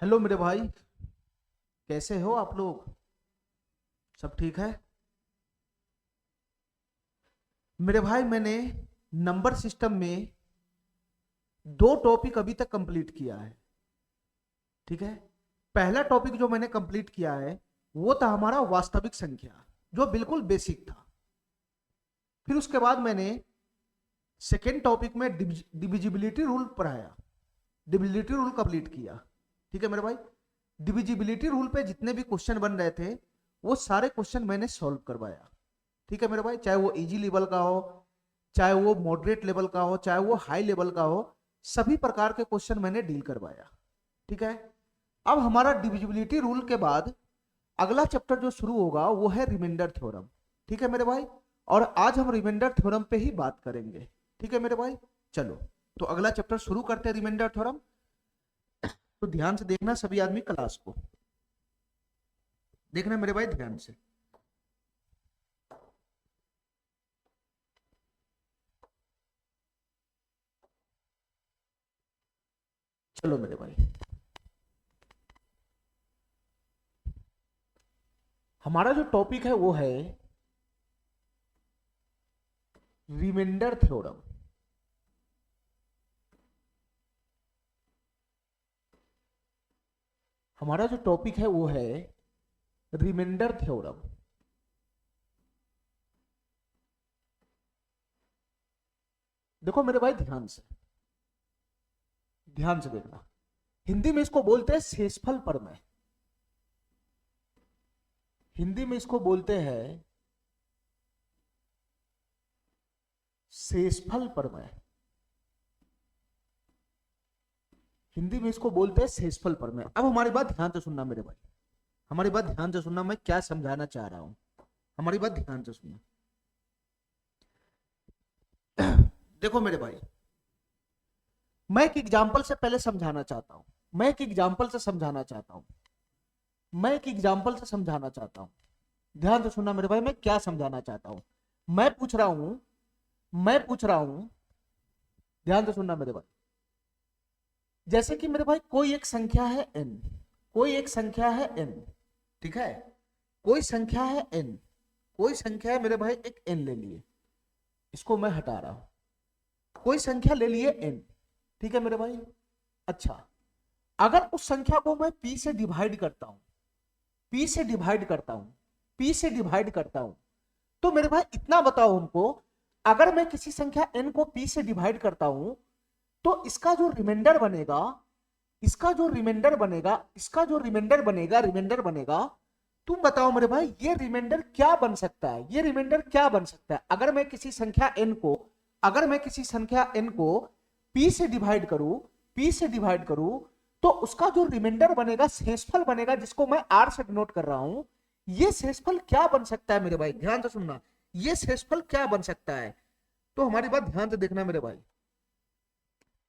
Hello मेरे भाई, कैसे हो आप लोग? सब ठीक है? मेरे भाई, मैंने नंबर सिस्टम में दो टॉपिक अभी तक कंप्लीट किया है। ठीक है। पहला टॉपिक जो मैंने कंप्लीट किया है वो था हमारा वास्तविक संख्या, जो बिल्कुल बेसिक था। फिर उसके बाद मैंने सेकेंड टॉपिक में डिविजिबिलिटी रूल पढ़ाया, डिविजिबिलिटी रूल कंप्लीट किया। ठीक है मेरे भाई। डिविजिबिलिटी रूल पे जितने भी क्वेश्चन बन रहे थे वो सारे क्वेश्चन मैंने सॉल्व करवाया। ठीक है मेरे भाई, चाहे वो इजी लेवल का हो, चाहे वो मॉडरेट लेवल का हो, चाहे वो हाई लेवल का हो, सभी प्रकार के क्वेश्चन मैंने डील करवाया। ठीक है। अब हमारा डिविजिबिलिटी रूल के बाद अगला चैप्टर जो शुरू होगा वो है रिमाइंडर थ्योरम। ठीक है मेरे भाई। और आज हम रिमाइंडर थ्योरम पे ही बात करेंगे। ठीक है मेरे भाई। चलो, तो अगला चैप्टर शुरू करते हैं, रिमाइंडर थ्योरम। तो ध्यान से देखना सभी आदमी, क्लास को देखना मेरे भाई ध्यान से। चलो मेरे भाई, हमारा जो टॉपिक है वो है रिमाइंडर थ्योरम। हमारा जो टॉपिक है वो है रिमाइंडर थ्योरम। देखो मेरे भाई, ध्यान से देखना। हिंदी में इसको बोलते हैं शेषफल प्रमेय। हिंदी में इसको बोलते हैं शेषफल प्रमेय। हिंदी में इसको बोलते हैं शेषफल प्रमेय। अब हमारी बात ध्यान से सुनना मेरे भाई, हमारी बात ध्यान से सुनना, मैं क्या समझाना चाह रहा हूं, हमारी बात ध्यान से सुनना। देखो मेरे भाई, मैं एक एग्जाम्पल से पहले समझाना चाहता हूं, मैं एक एग्जाम्पल से समझाना चाहता हूं, मैं एक एग्जाम्पल से समझाना चाहता हूं। ध्यान से सुनना मेरे भाई, मैं क्या समझाना चाहता हूं। मैं पूछ रहा हूं, मैं पूछ रहा हूं, ध्यान से सुनना मेरे भाई। जैसे कि मेरे भाई कोई एक संख्या है n, कोई एक संख्या है n। ठीक है, कोई संख्या है n, कोई संख्या है मेरे भाई, एक n ले लिए, इसको मैं हटा रहा हूं। कोई संख्या ले लिए n। ठीक है मेरे भाई। अच्छा, अगर उस संख्या को मैं p से डिवाइड करता हूं, p से डिवाइड करता हूं, p से डिवाइड करता हूं, तो मेरे भाई इतना बताओ हमको, अगर मैं किसी संख्या n को p से डिवाइड करता हूं तो इसका जो रिमाइंडर बनेगा, इसका जो रिमाइंडर बनेगा, इसका जो रिमाइंडर बनेगा, तुम बताओ मेरे भाई ये रिमाइंडर क्या बन सकता है, ये रिमाइंडर क्या बन सकता है। अगर मैं किसी संख्या n को, अगर मैं किसी संख्या n को p से डिवाइड करूं, p से डिवाइड करूं, तो उसका जो रिमाइंडर बनेगा, शेषफल बनेगा, जिसको मैं r से डिनोट कर रहा हूं, ये शेषफल क्या बन सकता है मेरे भाई, ध्यान से सुनना, ये शेषफल क्या बन सकता है। तो हमारी बात ध्यान से देखना मेरे भाई।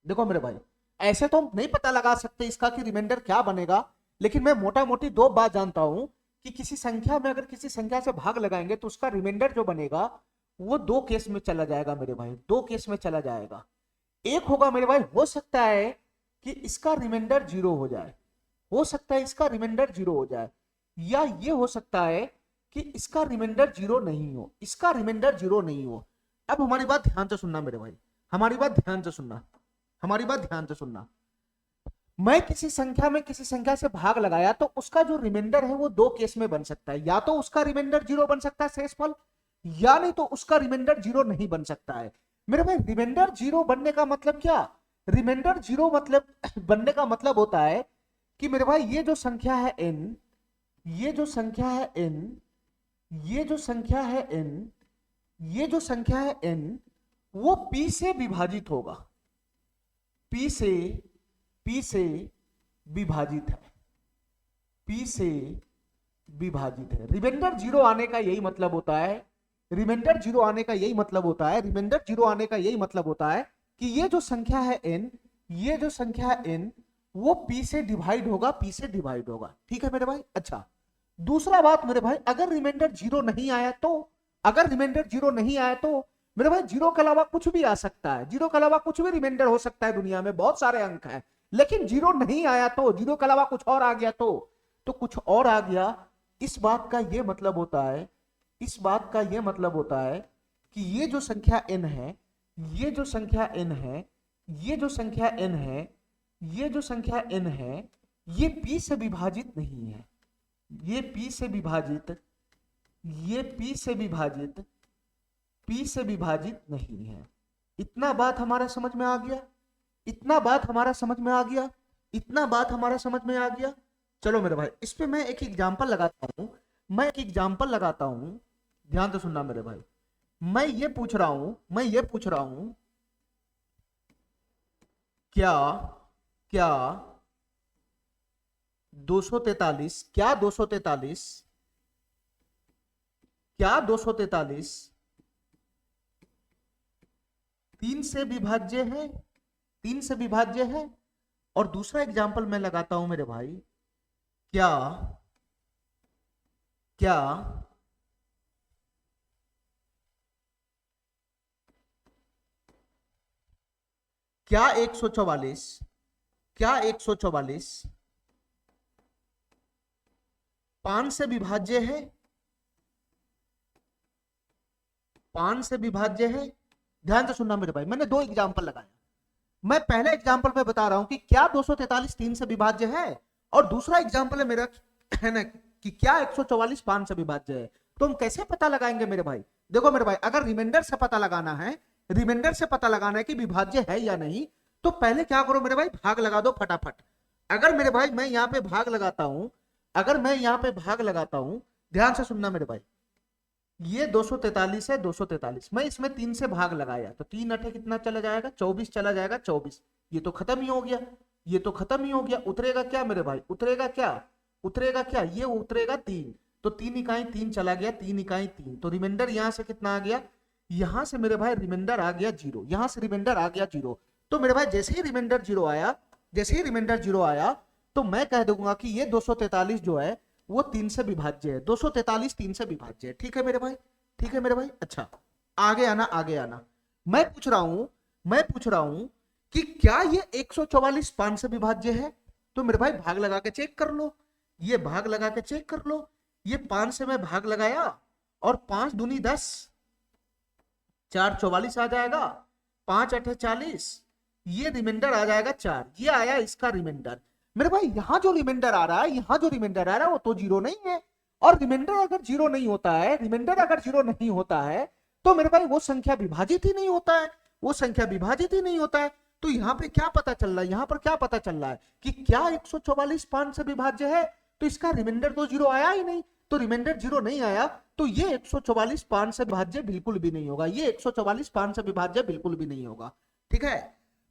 देखो मेरे भाई, ऐसे तो हम नहीं पता लगा सकते इसका कि रिमाइंडर क्या बनेगा, लेकिन मैं मोटा मोटी दो बात जानता हूं कि किसी संख्या में अगर किसी संख्या से भाग लगाएंगे तो उसका रिमाइंडर जो बनेगा वो दो केस में चला जाएगा मेरे भाई, दो केस में चला जाएगा। एक होगा मेरे भाई, हो सकता है कि इसका रिमाइंडर जीरो हो जाए, हो सकता है इसका रिमाइंडर जीरो हो जाए, या ये हो सकता है कि इसका रिमाइंडर जीरो नहीं हो, इसका रिमाइंडर जीरो नहीं हो। अब हमारी बात ध्यान से सुनना मेरे भाई, हमारी बात ध्यान से सुनना, हमारी बात ध्यान से सुनना। मैं किसी संख्या में किसी संख्या से भाग लगाया तो उसका जो रिमाइंडर है वो दो केस में बन सकता है, या तो उसका रिमाइंडर जीरो बन सकता है शेषफल, या नहीं तो उसका रिमाइंडर जीरो नहीं बन सकता है। मेरे भाई, रिमाइंडर जीरो बनने का मतलब क्या, रिमाइंडर जीरो मतलब बनने का मतलब होता है कि मेरे भाई ये जो संख्या है n, ये जो संख्या है n, ये जो संख्या है n, ये जो संख्या है n, वो p से विभाजित होगा, p से विभाजित है, p से विभाजित है। रिमाइंडर जीरो आने का यही मतलब होता है, रिमाइंडर जीरो आने का यही मतलब होता है, रिमाइंडर जीरो आने का यही मतलब होता है कि ये जो संख्या है n, ये जो संख्या है n, वो p से डिवाइड होगा, p से डिवाइड होगा। ठीक है मेरे भाई। अच्छा, दूसरा बात मेरे भाई, अगर रिमाइंडर जीरो नहीं आया तो, अगर रिमाइंडर जीरो नहीं आया तो मेरे भाई जीरो के अलावा कुछ भी आ सकता है, जीरो के अलावा कुछ भी रिमाइंडर हो सकता है, दुनिया में बहुत सारे अंक हैं, लेकिन जीरो नहीं आया तो, जीरो के अलावा कुछ और आ गया तो कुछ और आ गया। इस बात का ये मतलब होता है, इस बात का ये मतलब होता है कि ये जो संख्या n है, ये जो संख्या n है, ये जो संख्या n है, ये जो संख्या n है, ये p से विभाजित नहीं है, ये p से विभाजित, ये p से विभाजित, p से विभाजित नहीं है। इतना बात हमारा समझ में आ गया, इतना बात हमारा समझ में आ गया, इतना बात हमारा समझ में आ गया। चलो मेरे भाई, इस पे मैं एक एग्जांपल लगाता हूं, मैं एक एग्जांपल लगाता हूं, ध्यान से सुनना मेरे भाई। मैं ये पूछ रहा हूं क्या क्या 243 क्या 243 क्या 243 3 से विभाज्य है, 3 से विभाज्य है। और दूसरा एग्जांपल मैं लगाता हूं मेरे भाई, क्या क्या क्या 144 क्या 144 5 से विभाज्य है, 5 से विभाज्य है। ध्यान से सुनना मेरे भाई, मैंने दो एग्जांपल लगाया। मैं पहले एग्जांपल में बता रहा हूं कि क्या 243 3 से विभाज्य है, और दूसरा एग्जांपल है मेरा है ना कि क्या 144 5 से विभाज्य है। तो हम कैसे पता लगाएंगे मेरे भाई? देखो मेरे भाई, अगर रिमाइंडर से पता लगाना है, रिमाइंडर से पता लगाना है कि विभाज्य है या नहीं, तो पहले क्या करो मेरे भाई, भाग लगा दो फटाफट। अगर मेरे भाई मैं यहाँ पे भाग लगाता हूं, अगर मैं यहाँ पे भाग लगाता हूं, ध्यान से सुनना मेरे भाई, ये 243 है, 243 मैं इसमें 3 से भाग लगाया तो 3 अठे कितना चला जाएगा, 24 चला जाएगा, 24। ये तो खत्म ही हो गया, ये तो खत्म ही हो गया। उतरेगा क्या मेरे भाई, उतरेगा क्या, उतरेगा क्या, ये उतरेगा 3, तो 3 इकाई 3 चला गया, 3 इकाई 3, तो रिमाइंडर यहां से कितना आ गया, यहां से मेरे भाई रिमाइंडर आ गया 0, यहां से रिमाइंडर आ गया 0। तो मेरे भाई जैसे ही रिमाइंडर 0 आया, जैसे ही रिमाइंडर 0 आया, तो मैं कह दूंगा कि ये 243 जो है वो 3 से विभाज्य है, 243 3 से विभाज्य है। ठीक है मेरे भाई, ठीक है मेरे भाई। अच्छा, आगे आना, आगे आना। मैं पूछ रहा हूं कि क्या ये 144 5 से विभाज्य है? तो मेरे भाई भाग लगा के चेक कर लो, ये भाग लगा के चेक कर लो। ये 5 से मैं भाग लगाया और 5 दूनी 10, 4 44 आ जाएगा, 5 अठे 40, ये रिमाइंडर आ जाएगा 4, ये आया इसका रिमाइंडर। मेरे भाई यहां जो रिमाइंडर आ रहा है, यहां जो रिमाइंडर आ रहा है वो तो 0 नहीं है। और रिमाइंडर अगर 0 नहीं होता है, रिमाइंडर अगर 0 नहीं होता है, तो मेरे भाई वो संख्या विभाजित ही नहीं होता है, वो संख्या विभाजित ही नहीं होता है। तो यहाँ पे क्या पता चल रहा है, यहाँ पर क्या पता चल रहा है कि क्या 144 5 से विभाज्य है? तो इसका रिमाइंडर तो 0 आया ही नहीं, तो रिमाइंडर 0 नहीं आया, तो ये 144 5 से विभाज्य बिल्कुल भी नहीं होगा, ये 144 5 से विभाज्य बिल्कुल भी नहीं होगा। ठीक है,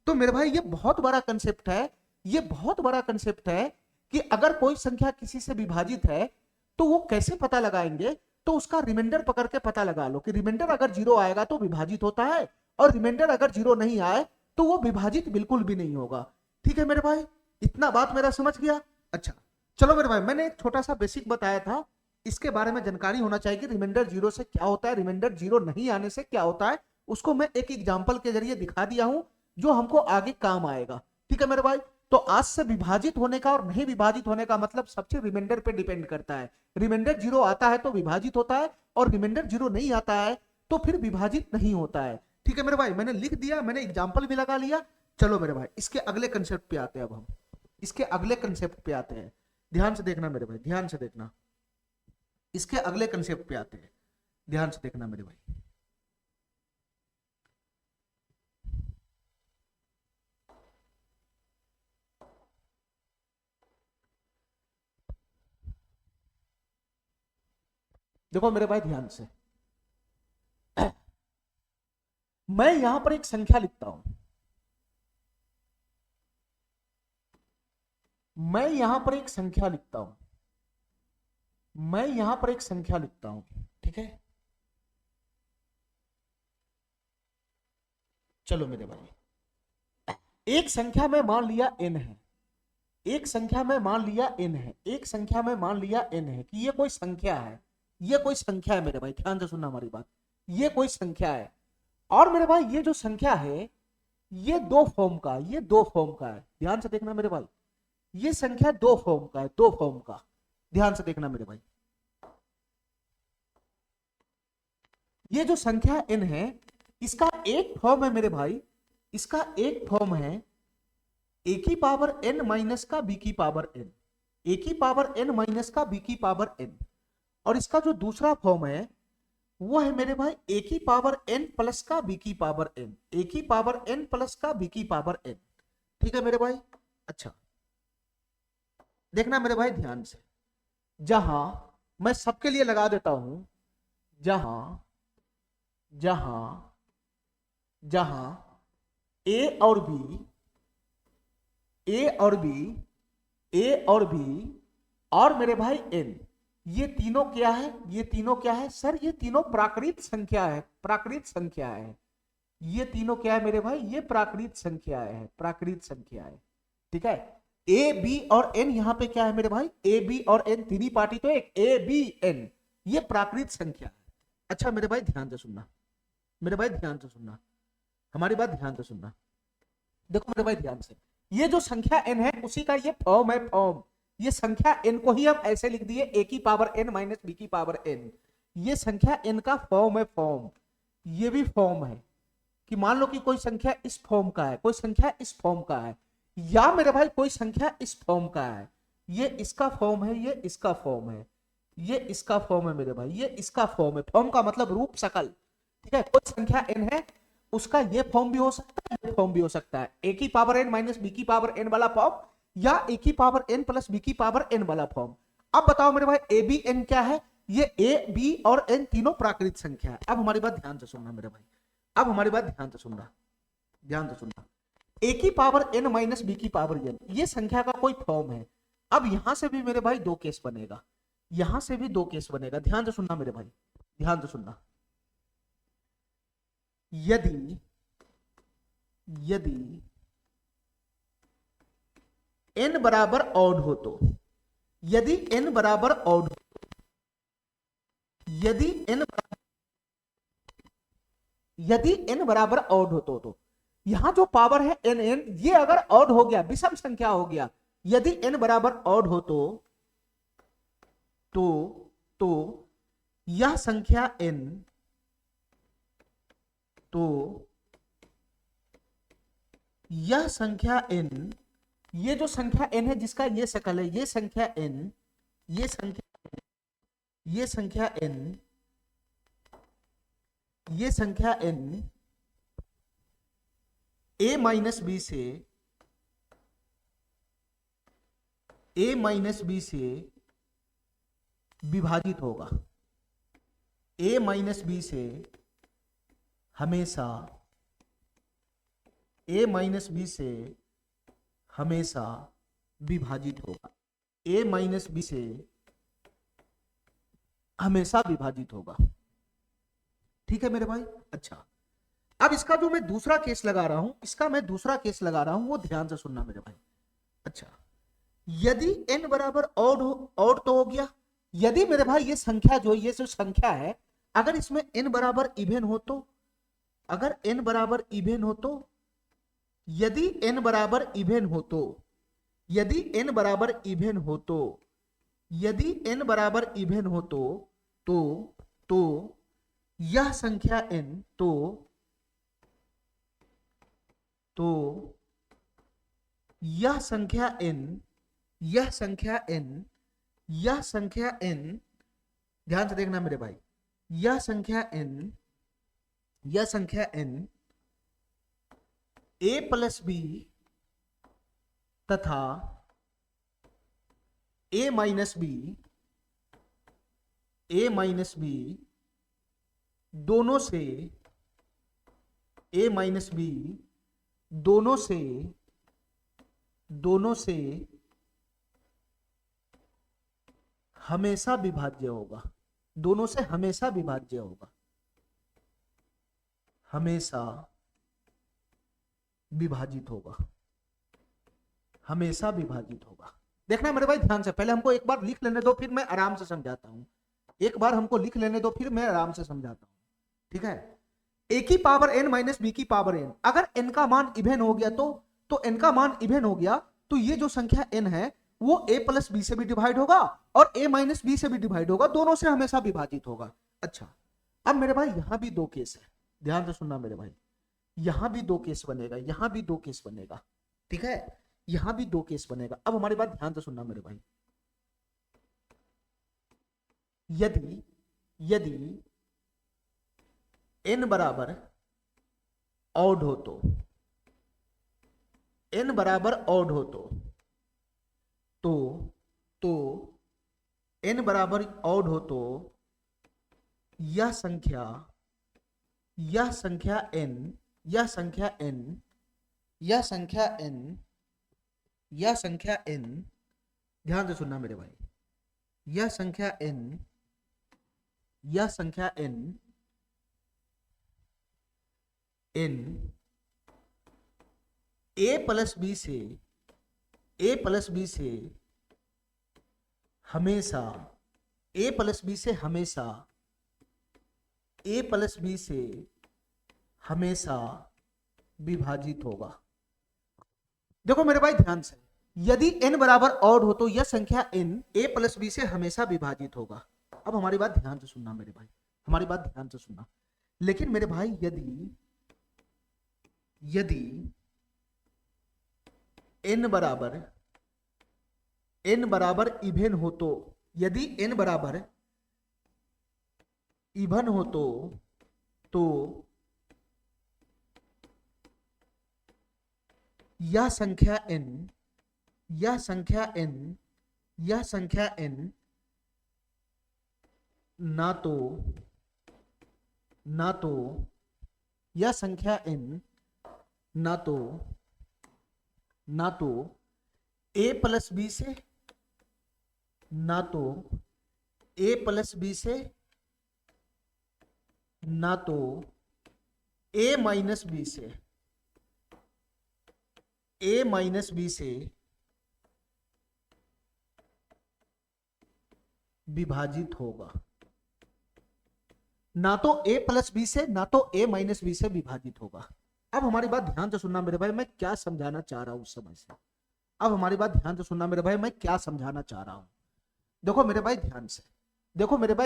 तो मेरे भाई ये बहुत बड़ा कंसेप्ट है, ये बहुत बड़ा कंसेप्ट है कि अगर कोई संख्या किसी से विभाजित है तो वो कैसे पता लगाएंगे। तो उसका रिमाइंडर पकड़ के पता लगा लो कि रिमाइंडर अगर 0 आएगा तो विभाजित होता है, और रिमाइंडर अगर 0 नहीं आए तो वो विभाजित बिल्कुल भी नहीं होगा। ठीक है मेरे भाई, इतना बात मेरा समझ गया। अच्छा चलो मेरे भाई, मैंने एक छोटा सा बेसिक बताया था, इसके बारे में जानकारी होना चाहिए कि रिमाइंडर 0 से क्या होता है, रिमाइंडर 0 नहीं आने से क्या होता है। उसको मैं एक एग्जाम्पल के जरिए दिखा दिया हूं जो हमको आगे काम आएगा। ठीक है मेरे भाई, तो आज से विभाजित होने का और नहीं विभाजित होने का मतलब सबसे रिमाइंडर पे डिपेंड करता है। रिमाइंडर 0 आता है तो विभाजित होता है, और रिमाइंडर 0 नहीं आता है तो फिर विभाजित नहीं होता है। ठीक है मेरे भाई, मैंने लिख दिया, मैंने एग्जाम्पल भी लगा लिया। चलो मेरे भाई, इसके अगले कंसेप्ट पे आते हैं। अब हम इसके अगले कंसेप्ट पे आते हैं, ध्यान से देखना मेरे भाई, ध्यान से देखना। इसके अगले कंसेप्ट पे आते हैं, ध्यान से देखना मेरे भाई। देखो मेरे भाई ध्यान से, मैं यहां पर एक संख्या लिखता हूं, मैं यहां पर एक संख्या लिखता हूं, मैं यहां पर एक संख्या लिखता हूं। ठीक है, चलो मेरे भाई, एक संख्या में मान लिया n है, एक संख्या में मान लिया n है, एक संख्या में मान लिया n है कि ये कोई संख्या है, ये कोई संख्या है मेरे भाई, ध्यान से सुनना हमारी बात, ये कोई संख्या है। और मेरे भाई ये जो संख्या है, ये दो फॉर्म का, ये दो फॉर्म का है, ध्यान से देखना मेरे भाई, ये संख्या दो फॉर्म का है, दो फॉर्म का, ध्यान से देखना मेरे भाई। ये जो संख्या n है इसका एक फॉर्म है मेरे भाई, इसका एक फॉर्म है a की पावर n माइनस का b की पावर n, a की पावर n माइनस का b की पावर n, और इसका जो दूसरा फॉर्म है वो है मेरे भाई a की पावर n प्लस का b की पावर n, a की पावर n प्लस का b की पावर n। ठीक है मेरे भाई। अच्छा देखना मेरे भाई ध्यान से, जहां मैं सबके लिए लगा देता हूं, जहां जहां जहां a और b, a और b, a और b और मेरे भाई n, ये तीनों क्या है, ये तीनों क्या है सर, ये तीनों प्राकृत संख्या है, प्राकृत संख्या है, ये तीनों क्या है मेरे भाई, ये प्राकृत संख्या है, प्राकृत संख्या है। ठीक है, ए बी और एन यहाँ पे क्या है मेरे भाई, ए बी और एन तीन ही पार्टी तो एक, ए बी एन, ये प्राकृत संख्या है। अच्छा मेरे भाई ध्यान से सुनना, मेरे भाई ध्यान से सुनना, हमारी बात ध्यान से सुनना, देखो मेरे भाई ध्यान से, ये जो संख्या n है उसी का ये फॉर्म है, फॉर्म, ये संख्या n को ही हम ऐसे लिख दिए a की पावर n माइनस b की पावर n, ये संख्या n का फॉर्म है, फॉर्म, ये भी फॉर्म है कि मान लो कि कोई संख्या इस फॉर्म का है, कोई संख्या इस फॉर्म का है, या मेरे भाई कोई संख्या इस फॉर्म का है, ये इसका फॉर्म है, ये इसका फॉर्म है, ये इसका फॉर्म है मेरे भाई, ये इसका फॉर्म है, फॉर्म का मतलब रूप शकल। ठीक है, कोई संख्या n है उसका ये फॉर्म भी हो सकता है, ये फॉर्म भी हो सकता है, a की पावर n माइनस b की पावर n वाला फॉर्म, या a की पावर n प्लस b की पावर n वाला फॉर्म। अब बताओ मेरे भाई a b n क्या है, ये a b और n तीनों प्राकृत संख्या है। अब हमारी बात ध्यान से सुनना मेरे भाई, अब हमारी बात ध्यान से सुनना, ध्यान से सुनना, a की पावर n माइनस b की पावर n, ये संख्या का कोई फॉर्म है। अब यहां से भी मेरे भाई दो केस बनेगा, यहां से भी दो केस बनेगा, ध्यान से सुनना मेरे भाई, ध्यान से सुनना। यदि यदि n बराबर ऑड हो तो, यदि n बराबर ऑड हो, यदि n बराबर ऑड हो तो यहां जो पावर है n n, ये अगर ऑड हो गया, विषम संख्या हो गया, यदि n बराबर ऑड हो तो यह संख्या n, तो यह संख्या n, ये जो संख्या n है जिसका ये शकल है, ये संख्या n, ये संख्या, ये संख्या n, ये संख्या n a माइनस बी से, a माइनस बी से विभाजित होगा, a माइनस बी से हमेशा, a माइनस बी से हमेशा विभाजित होगा, a माइनस बी से हमेशा विभाजित होगा। ठीक है मेरे भाई। अच्छा अब इसका जो मैं दूसरा केस लगा रहा हूं, इसका मैं दूसरा केस लगा रहा हूं, वो ध्यान से सुनना मेरे भाई। अच्छा यदि n बराबर ऑड हो, ऑड तो हो गया, यदि मेरे भाई ये संख्या जो, ये जो संख्या है अगर इसमें n बराबर इवन हो तो, अगर n बराबर इवन हो तो, यदि n बराबर इवन हो तो, यदि n बराबर इवन हो तो, यदि n बराबर इवन हो तो यह संख्या n, तो यह संख्या n, यह संख्या n, यह संख्या n, ध्यान से देखना मेरे भाई, यह संख्या n, यह संख्या n a प्लस बी तथा a minus b, a minus b दोनों से, a माइनस बी दोनों से हमेशा विभाज्य होगा, दोनों से हमेशा विभाज्य होगा, हमेशा विभाजित होगा, हमेशा विभाजित होगा। देखना मेरे भाई ध्यान से, पहले हमको एक बार लिख लेने दो फिर मैं आराम से समझाता हूं, एक बार हमको लिख लेने दो फिर मैं आराम से समझाता हूं। ठीक है, ए की पावर एन माइनस बी की पावर एन, अगर एन का मान इवन हो गया तो एन का मान इवन हो गया तो ये जो संख्या एन है वो ए प्लस बी से भी डिवाइड होगा और ए माइनस बी से भी डिवाइड होगा, दोनों से हमेशा विभाजित होगा। अच्छा, अब मेरे भाई यहां भी दो केस है, ध्यान से सुनना मेरे भाई, यहां भी दो केस बनेगा, यहां भी दो केस बनेगा, ठीक है, यहां भी दो केस बनेगा। अब हमारी बात ध्यान से सुनना मेरे भाई, यदि यदि n बराबर ऑड हो तो, n बराबर ऑड हो तो n बराबर ऑड हो तो यह संख्या n, ध्यान से सुनना मेरे भाई, यह संख्या n ए प्लस बी से हमेशा विभाजित होगा। देखो मेरे भाई ध्यान से, यदि n बराबर ऑड हो तो यह संख्या n a प्लस बी से हमेशा विभाजित होगा। अब हमारी बात ध्यान से सुनना मेरे भाई, हमारी बात ध्यान से सुनना, लेकिन मेरे भाई यदि n बराबर इवन हो तो, यदि n बराबर इवन हो तो यह संख्या n ना तो a प्लस बी से, ना तो a प्लस बी से, ना तो a माइनस बी से, विभाजित होगा। ना तो a प्लस बी से, ना तो a माइनस बी से विभाजित होगा। अब हमारी बात ध्यान से सुनना मेरे भाई, मैं क्या समझाना चाह रहा हूं उस समय से। अब हमारी बात ध्यान से सुनना मेरे भाई, मैं क्या समझाना चाह रहा हूं। देखो मेरे भाई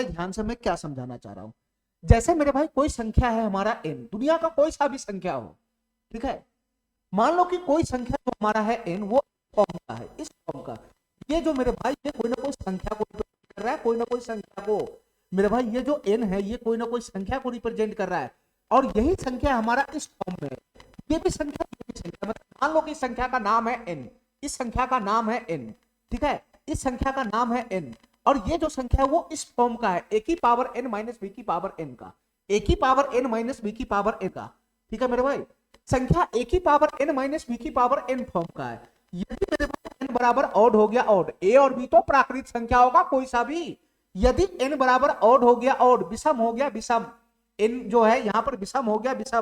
ध्यान से, मैं क्या समझाना चाह रहा हूं। जैसे मेरे भाई कोई संख्या है हमारा n, दुनिया का कोई सा भी संख्या हो, ठीक है, मान लो कि कोई संख्या जो हमारा है n वो फॉर्म का है, इस फॉर्म का, ये जो मेरे भाई ये कोई ना कोई संख्या को रिप्रेजेंट कर रहा है, कोई ना कोई संख्या को, मेरे भाई ये जो n है ये कोई ना कोई संख्या को रिप्रेजेंट कर रहा है, और यही संख्या हमारा इस फॉर्म में, ये भी संख्या, मतलब मान लो कि इस संख्या का नाम है n, इस संख्या का नाम है n, ठीक है, इस संख्या का नाम है n, और ये जो संख्या है वो इस फॉर्म का है, a की पावर n माइनस b की पावर n का, a की पावर n माइनस b की पावर n का, ठीक है मेरे भाई, संख्या a की पावर n माइनस b की पावर n फॉर्म का है। यदि मेरे भाई n बराबर ऑड हो गया ऑड, a और b तो प्राकृत संख्या होगा कोई सा भी, यदि n बराबर ऑड हो गया ऑड, विषम हो गया विषम, n जो है यहां पर विषम हो गया विषम,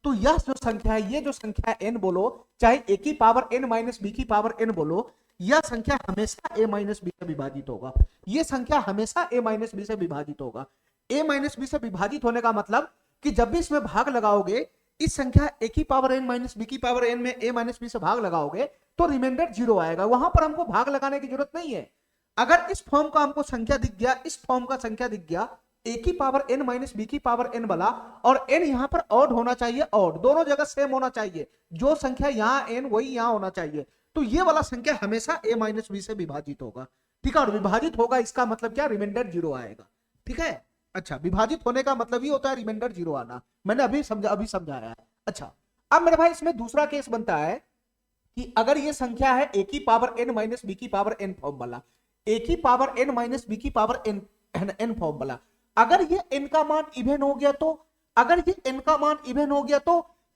तो यह जो संख्या है, ये जो संख्या n बोलो, चाहे a की पावर n माइनस b की पावर n बोलो, यह संख्या हमेशा a माइनस b से विभाजित होगा, यह संख्या हमेशा a माइनस b से विभाजित होगा। a माइनस b से विभाजित होने का मतलब कि जब भी इसमें भाग लगाओगे, इस संख्या a की पावर n माइनस b की पावर n में a माइनस b से भाग लगाओगे तो रिमाइंडर 0 आएगा, वहां पर हमको भाग लगाने की जरूरत नहीं है। अगर इस फॉर्म का हमको संख्या दिख गया, इस फॉर्म का संख्या दिख गया, a की पावर n माइनस b की पावर n वाला, और n यहां पर ऑड होना चाहिए, ऑड दोनों जगह सेम होना चाहिए, जो संख्या यहां n वही यहां होना चाहिए, तो ये वाला संख्या हमेशा a माइनस b से विभाजित होगा, ठीक है, और विभाजित होगा इसका मतलब क्या, रिमाइंडर 0 आएगा, ठीक है। अच्छा, विभाजित होने का मतलब ही होता है रिमाइंडर 0 आना, मैंने अभी समझाया है। अच्छा, अब मेरे भाई इसमें दूसरा केस बनता है कि अगर ये संख्या है a की पावर n माइनस b की पावर n फॉर्म वाला, a की पावर n माइनस b की पावर n फॉर्म वाला, अगर ये n का मान इवन हो गया तो, अगर ये n का मान इवन हो गया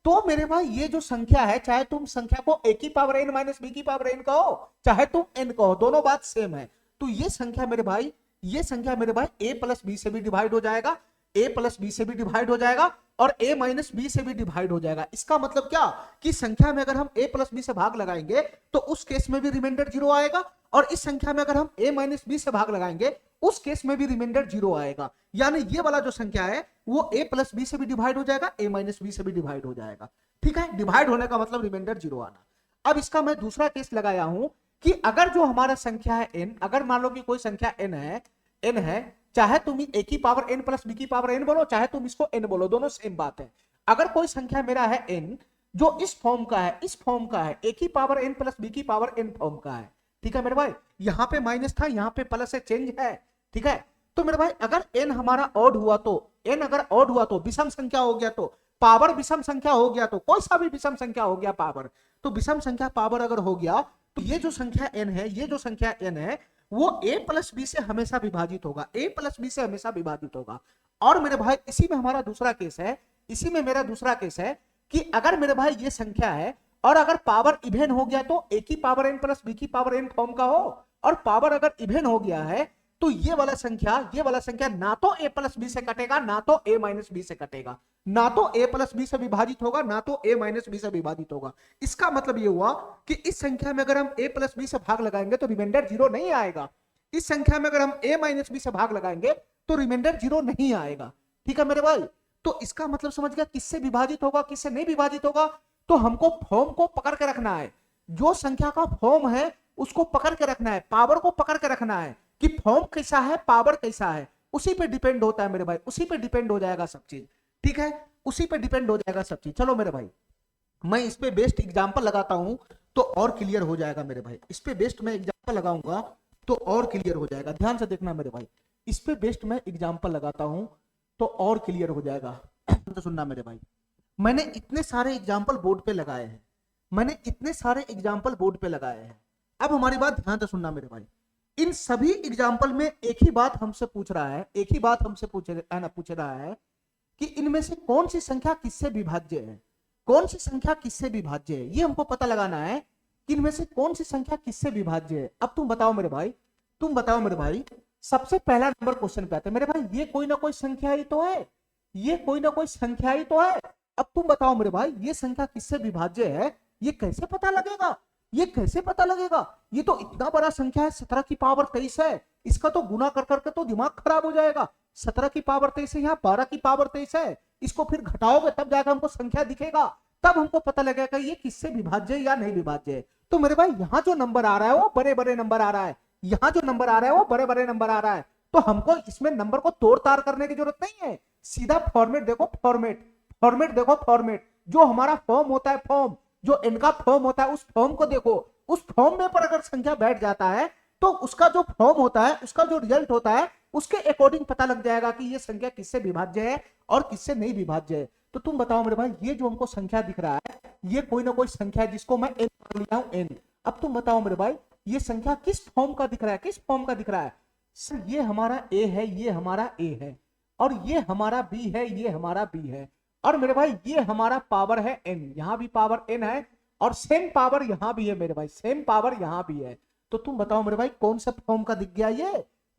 तो मेरे भाई ये जो संख्या है, चाहे तुम संख्या को a की पावर n माइनस b की पावर n कहो, चाहे तुम n कहो, दोनों बात सेम है, तो ये संख्या मेरे भाई, ये संख्या मेरे भाई a प्लस b से भी डिवाइड हो जाएगा, a प्लस b से भी डिवाइड हो जाएगा, और a माइनस b से भी डिवाइड हो जाएगा। इसका मतलब क्या कि संख्या में अगर हम a प्लस b से भाग लगाएंगे तो उस केस में भी रिमाइंडर 0 आएगा, और इस संख्या में अगर हम a माइनस b से भाग लगाएंगे उस केस में भी रिमाइंडर 0 आएगा। यानी ये वाला जो संख्या है वो a प्लस बी से भी डिवाइड हो जाएगा, a माइनस बी से भी डिवाइड हो जाएगा। ठीक है, डिवाइड होने का मतलब रिमाइंडर 0 आना। अब इसका मैं दूसरा केस लगाया हूं कि अगर जो हमारा संख्या है n, अगर मान लो कि कोई संख्या n है, चाहे तुम a की पावर n प्लस b की पावर n बोलो, चाहे तुम इसको n बोलो, दोनों सेम बात है। अगर कोई संख्या मेरा है n जो इस फॉर्म का है, इस फॉर्म का है, a की पावर n प्लस b की पावर n फॉर्म का है, ठीक है मेरे भाई, यहाँ पे माइनस था, यहाँ पे प्लस है, चेंज है, ठीक है। तो मेरे भाई अगर n हमारा ऑड हुआ तो, n अगर ऑड हुआ तो, विषम संख्या हो गया तो, पावर विषम संख्या हो गया तो, कोई सा भी विषम संख्या हो गया पावर, तो विषम संख्या पावर अगर हो गया तो ये जो संख्या n है, ये जो संख्या n है वो a प्लस बी से हमेशा विभाजित होगा, a प्लस बी से हमेशा विभाजित होगा। और मेरे भाई इसी में हमारा दूसरा केस है, इसी में मेरा दूसरा केस है कि अगर मेरे भाई ये संख्या है और अगर पावर इवेन हो गया तो a की पावर n प्लस b की पावर n फॉर्म का हो, और पावर अगर इवेन हो गया है तो ये वाला संख्या ना तो a प्लस बी से कटेगा, ना तो a माइनस बी से कटेगा, ना तो a प्लस बी से विभाजित होगा, ना तो a माइनस बी से विभाजित होगा। इसका मतलब ये हुआ कि इस संख्या में अगर हम a प्लस बी से भाग लगाएंगे तो रिमाइंडर 0 नहीं आएगा, इस संख्या में अगर हम a माइनस बी से भाग लगाएंगे तो रिमाइंडर 0 नहीं आएगा। ठीक है मेरे भाई, तो इसका मतलब समझ गया किससे विभाजित होगा, किससे नहीं विभाजित होगा। तो हमको फॉर्म को पकड़ के रखना है, जो संख्या का फॉर्म है उसको पकड़ के रखना है, पावर को पकड़ के रखना है कि फॉर्म कैसा है, पावर कैसा है, उसी पे डिपेंड होता है मेरे भाई, उसी पे डिपेंड हो जाएगा सब चीज। ठीक है, उसी पे डिपेंड हो जाएगा सब चीज। चलो मेरे भाई मैं इस पे बेस्ट एग्जांपल लगाता हूं तो और क्लियर हो जाएगा मेरे भाई, इस पे बेस्ट मैं एग्जांपल लगाऊंगा तो और क्लियर हो जाएगा। ध्यान से देखना मेरे भाई, इस पे बेस्ट मैं एग्जांपल लगाता हूं तो और क्लियर हो जाएगा। तो सुनना मेरे भाई, मैंने इतने सारे एग्जांपल बोर्ड पे लगाए हैं, मैंने इतने सारे एग्जांपल बोर्ड पे लगाए हैं। अब हमारी बात ध्यान से सुनना मेरे भाई, इन सभी एग्जांपल में एक ही बात हमसे पूछ रहा है, एक ही बात हमसे पूछ रहा है कि इनमें से कौन सी संख्या किससे विभाज्य है, कौन सी संख्या किससे विभाज्य है, ये हमको पता लगाना है कि इनमें से कौन सी संख्या किससे विभाज्य है। अब तुम बताओ मेरे भाई, तुम बताओ मेरे भाई, सबसे पहला नंबर क्वेश्चन पे आते हैं मेरे भाई, ये कोई ना कोई संख्या ही तो है, ये कोई ना कोई संख्या ही तो है। अब तुम बताओ मेरे भाई ये संख्या किससे विभाज्य है, ये कैसे पता लगेगा, ये कैसे पता लगेगा। ये तो इतना बड़ा संख्या है, 17 की पावर 23 है, इसका तो गुना कर करके तो दिमाग खराब हो जाएगा। 17 की पावर 23 है, यहाँ 12 की पावर 23 है, इसको फिर घटाओगे तब जाकर हमको संख्या दिखेगा, तब हमको पता लगेगा ये किससे विभाज्य है या नहीं विभाज्य है। तो मेरे भाई यहाँ जो नंबर आ रहा है वो बड़े बड़े नंबर आ रहा है, यहाँ जो नंबर आ रहा है वो बड़े बड़े नंबर आ रहा है, तो हमको इसमें नंबर को तोड़ ताड़ करने की जरूरत नहीं है, सीधा फॉर्मेट देखो, फॉर्मेट देखो, फॉर्मेट जो हमारा फॉर्म होता है, फॉर्म जो इनका फॉर्म होता है उस फॉर्म को देखो, उस फॉर्म में पर अगर संख्या बैठ जाता है तो उसका जो फॉर्म होता है, उसका जो रिजल्ट होता है उसके अकॉर्डिंग पता लग जाएगा कि ये संख्या किससे विभाज्य है और किससे नहीं विभाज्य है। तो तुम बताओ मेरे भाई, ये जो हमको संख्या दिख रहा है ये कोई ना कोई संख्या है जिसको मैं n मान लिया हूं, n। अब तुम बताओ मेरे भाई ये संख्या किस फॉर्म का दिख रहा है, किस फॉर्म का दिख रहा है। सर ये हमारा a है, ये हमारा a है, और ये हमारा b है, ये हमारा b है, और मेरे भाई ये हमारा पावर है n, यहां भी पावर n है, और सेम पावर यहां भी है मेरे भाई, सेम पावर यहां भी है। तो तुम बताओ मेरे भाई कौन से फॉर्म का दिख गया,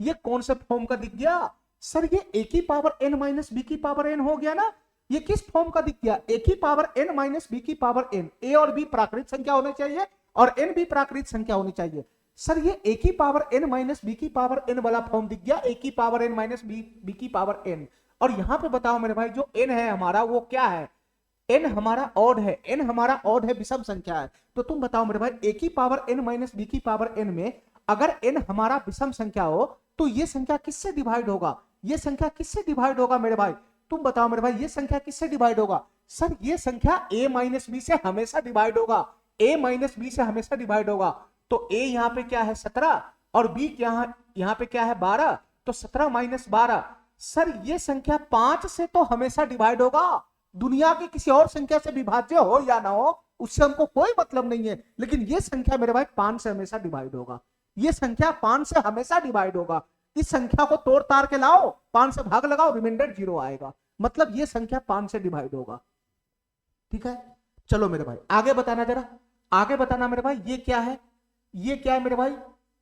ये कौन से फॉर्म का दिख गया। सर ये a की पावर n माइनस b की पावर n हो गया ना, ये किस फॉर्म का दिख गया, a की पावर n माइनस b की पावर n, a और b प्राकृत संख्या होनी चाहिए और n भी प्राकृत संख्या होनी चाहिए। सर ये a की पावर n माइनस b की पावर n वाला फॉर्म दिख गया, a की पावर n माइनस b की पावर n। और यहां पे बताओ मेरे भाई जो n है हमारा वो क्या है, n हमारा ऑड है, n हमारा ऑड है, विषम संख्या है। तो तुम बताओ मेरे भाई a की पावर n माइनस b की पावर n में अगर n हमारा विषम संख्या हो तो ये संख्या किससे डिवाइड होगा, ये संख्या किससे डिवाइड होगा मेरे भाई, तुम बताओ मेरे भाई ये संख्या किससे डिवाइड होगा। सर ये संख्या a माइनस बी से हमेशा डिवाइड होगा, a माइनस बी से हमेशा डिवाइड होगा। तो a यहाँ पे क्या है 17 और b यहाँ पे क्या है 12, तो 17 माइनस 12। सर ये संख्या 5 से तो हमेशा डिवाइड होगा, दुनिया की किसी और संख्या से विभाज्य हो या ना हो उससे हमको कोई मतलब नहीं है, लेकिन ये संख्या मेरे भाई 5 से हमेशा डिवाइड होगा, ये संख्या 5 से हमेशा डिवाइड होगा। इस संख्या को तोड़ ताड़ के लाओ, 5 से भाग लगाओ, रिमाइंडर 0 आएगा, मतलब ये संख्या 5 से डिवाइड होगा। ठीक है, चलो मेरे भाई आगे बताना, जरा आगे बताना मेरे भाई, ये क्या है, ये क्या है मेरे भाई,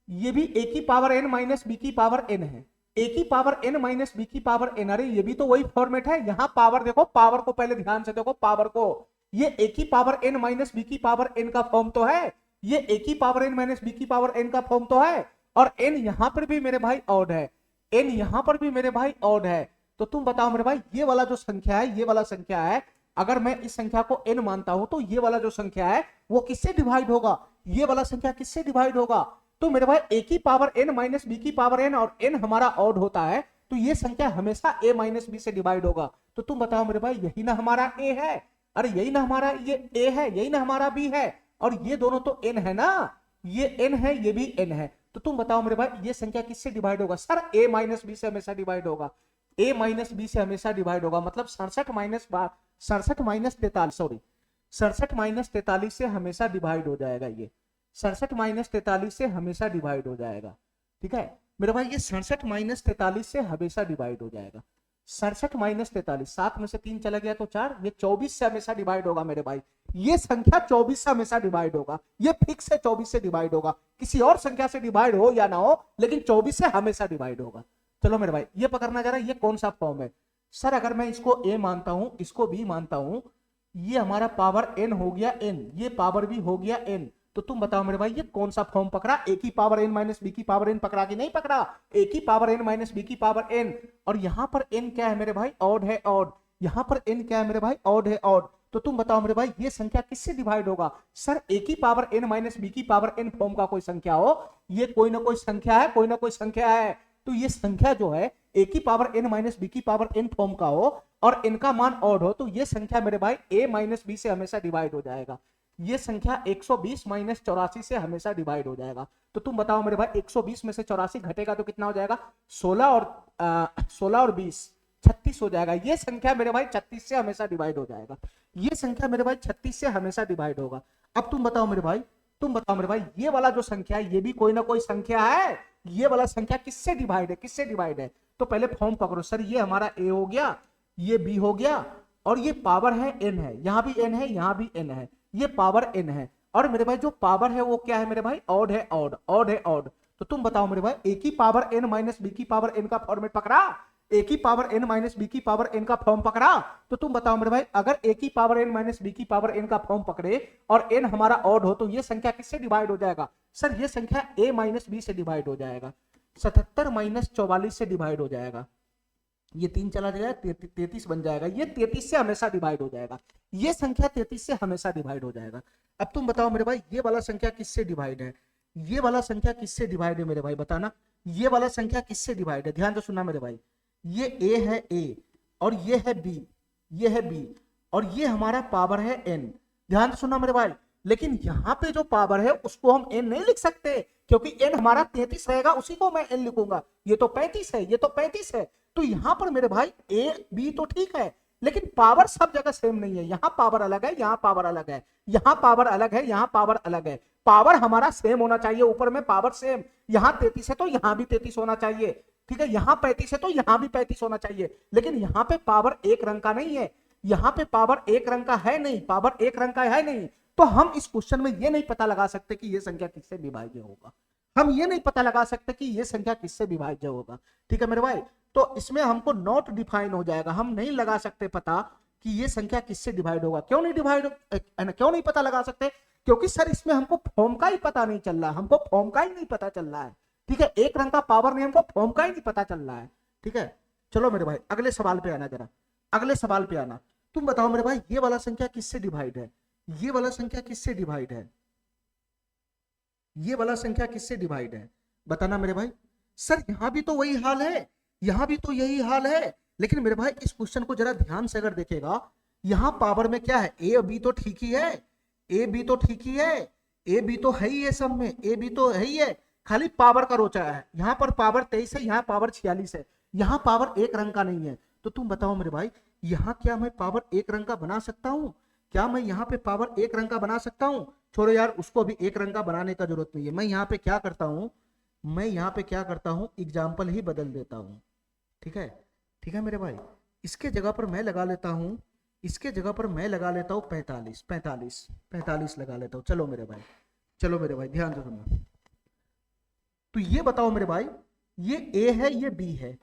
ये भी a की पावर n माइनस b की पावर n है, a की पावर n माइनस b की पावर n। अरे ये भी तो वही फॉर्मेट है, यहाँ पावर देखो, पावर को पहले ध्यान से देखो, पावर को, ये a की पावर n माइनस b की पावर n का फॉर्म तो है, ये a की पावर n माइनस b की पावर n का फॉर्म तो है, और n यहां पर भी मेरे भाई ऑड है, n यहां पर भी मेरे भाई ऑड है, तो तुम बताओ मेरे भाई, ये वाला जो संख्या है, ये वाला संख्या है, अगर मैं इस संख्या को n मानता हूं तो ये वाला जो संख्या है वो किससे डिवाइड होगा? ये वाला संख्या किससे डिवाइड होगा? तो मेरे भाई a की पावर n माइनस b की पावर n, और n हमारा ऑड होता है, तो ये संख्या हमेशा a माइनस b से डिवाइड होगा। तो तुम बताओ मेरे भाई, यही ना हमारा a है, अरे यही ना हमारा ये a है, यही ना हमारा b है, और ये दोनों तो n है ना, ये n है, ये भी n है। तो तुम बताओ मेरे भाई, ये संख्या किससे डिवाइड होगा? सर a माइनस b से हमेशा डिवाइड होगा, a माइनस b से हमेशा डिवाइड होगा, मतलब 67 माइनस 43, सॉरी 67 माइनस 43 से हमेशा डिवाइड हो जाएगा, ये 67 माइनस 43 से हमेशा डिवाइड हो जाएगा। ठीक है मेरे भाई, ये 67 माइनस 43 से हमेशा डिवाइड हो जाएगा। 67 माइनस 43, 7 में से 3 चला गया तो 4, ये 24 से हमेशा डिवाइड होगा मेरे भाई। ये संख्या 24 से हमेशा डिवाइड होगा, ये फिक्स है 24 से डिवाइड होगा, किसी और संख्या से डिवाइड हो या ना हो, लेकिन 24 से हमेशा डिवाइड होगा। चलो मेरे भाई, ये पकड़ना जरा, ये कौन सा फॉर्म है? सर अगर मैं इसको a मानता हूं, इसको b मानता हूं, ये हमारा पावर n हो गया n, ये पावर भी हो गया n, तो तुम बताओ मेरे भाई ये कौन सा फॉर्म पकड़ा? a की पावर n माइनस b की पावर n पकड़ा कि नहीं पकड़ा? a की पावर n माइनस b की पावर n, और यहां पर n क्या है मेरे भाई? ऑड है ऑड। यहां पर n क्या है मेरे भाई? ऑड है ऑड। तो तुम बताओ मेरे भाई, ये संख्या किससे डिवाइड होगा? सर a की पावर n माइनस b की पावर n फॉर्म का कोई संख्या हो, ये कोई ना कोई संख्या है, कोई ना कोई संख्या है, तो ये संख्या जो है a की पावर n माइनस b की पावर n फॉर्म का हो और n का मान ऑड हो, तो ये संख्या मेरे भाई a माइनस b से हमेशा डिवाइड हो जाएगा। ये संख्या 120 माइनस 84 से हमेशा डिवाइड हो जाएगा। तो तुम बताओ मेरे भाई, 120 में से 84 घटेगा तो कितना हो जाएगा? 16 और 20 36 हो जाएगा। ये संख्या मेरे भाई 36 से हमेशा डिवाइड हो जाएगा। ये संख्या मेरे भाई 36 से हमेशा डिवाइड होगा। अब तुम बताओ मेरे भाई, ये वाला जो संख्या है, ये भी कोई ना कोई संख्या है। ये वाला संख्या किससे डिवाइड है? किससे डिवाइड है? तो पहले फॉर्म पकड़ो। सर ये हमारा a हो गया, ये b हो गया, और ये पावर है n है, यहां भी n है, यहां भी n है, ये पावर n है, और मेरे भाई जो पावर है वो क्या है मेरे भाई? ऑड है ऑड, ऑड है ऑड। तो तुम बताओ मेरे भाई, a की पावर n माइनस b की पावर n का फॉर्मेट पकड़ा? a की पावर n माइनस b की पावर n का फॉर्म पकड़ा? तो तुम बताओ मेरे भाई, अगर a की पावर n माइनस b की पावर n का फॉर्म पकड़े और n हमारा ऑड हो, तो ये संख्या किससे डिवाइड हो जाएगा? सर ये संख्या a माइनस b से डिवाइड हो जाएगा। 77 माइनस 44 से डिवाइड हो जाएगा, ये 3 चला जाएगा, 33 बन जाएगा। ये 33 से हमेशा डिवाइड हो जाएगा। ये संख्या 33 से हमेशा डिवाइड हो जाएगा। अब तुम बताओ मेरे भाई, ये वाला संख्या किससे डिवाइड है? ये वाला संख्या किससे डिवाइड है मेरे भाई? बताना, ये वाला संख्या किससे डिवाइड है? ध्यान से सुनना मेरे भाई, ये a है a, और ये है b, ये है b, और ये हमारा पावर है n। ध्यान से सुनना मेरे भाई, लेकिन यहाँ पे जो पावर है उसको हम n नहीं लिख सकते, क्योंकि n हमारा 33 रहेगा, उसी को मैं n लिखूंगा। ये तो 35 है, ये तो 35 है। तो यहाँ पर मेरे भाई a b तो ठीक है, लेकिन पावर सब जगह सेम नहीं है। यहाँ पावर अलग है, यहाँ पावर अलग है, यहाँ पावर अलग है, यहाँ पावर अलग है। पावर हमारा सेम होना चाहिए, ऊपर में पावर सेम। यहाँ 33 है तो यहाँ भी 33 होना चाहिए, ठीक है। यहाँ 35 है तो यहाँ भी 35 होना चाहिए, लेकिन यहाँ पे पावर एक रंग का नहीं है, यहाँ पे पावर एक रंग का है नहीं, पावर एक रंग का है नहीं। तो हम इस क्वेश्चन में ये नहीं पता लगा सकते कि ये संख्या किससे विभाज्य होगा। हम ये नहीं पता लगा सकते कि ये संख्या किससे विभाज्य होगा, ठीक है मेरे भाई। तो इसमें हमको नॉट डिफाइन हो जाएगा, हम नहीं लगा सकते पता कि ये संख्या किससे डिवाइड होगा। क्यों नहीं डिवाइड, क्यों नहीं पता लगा सकते? क्योंकि सर इसमें हमको फॉर्म का ही पता नहीं चल रहा, हमको फॉर्म का ही नहीं पता चल रहा है, ठीक है। एक रंग का पावर नहीं, हमको फॉर्म का ही नहीं पता चल रहा है, ठीक है। चलो मेरे भाई अगले सवाल पे आना, जरा अगले सवाल पे आना। तुम बताओ मेरे भाई, ये वाला संख्या किससे डिवाइड है? ये वाला संख्या किससे डिवाइड है? ये वाला संख्या किससे डिवाइड है? बताना मेरे भाई। सर यहां भी तो वही हाल है, यहां भी तो यही हाल है, लेकिन मेरे भाई इस क्वेश्चन को जरा ध्यान से अगर देखेगा, यहां पावर में क्या है? ए बी तो ठीक ही है, ए बी तो ठीक ही है, ए बी तो है ही है, सब में ए बी तो है ही है, खाली पावर का रोचा है। यहाँ पर पावर 23 है, यहाँ पावर 46 है, यहाँ पावर एक रंग का नहीं है। तो तुम बताओ मेरे भाई, यहाँ क्या मैं पावर एक रंग का बना सकता हूँ? क्या मैं यहाँ पे पावर एक रंग का बना सकता हूँ? छोड़ो यार, उसको भी एक रंग का बनाने का जरूरत नहीं है। मैं यहाँ पे क्या करता हूँ, मैं यहाँ पे क्या करता हूँ, एग्जाम्पल ही बदल देता हूँ, ठीक है, ठीक है मेरे भाई। इसके जगह पर मैं लगा लेता हूँ, इसके जगह पर मैं लगा लेता हूँ 45 लगा लेता हूँ। चलो मेरे भाई, चलो मेरे भाई ध्यान से सुनना। तो ये बताओ मेरे भाई, ये ए है, ये बी है,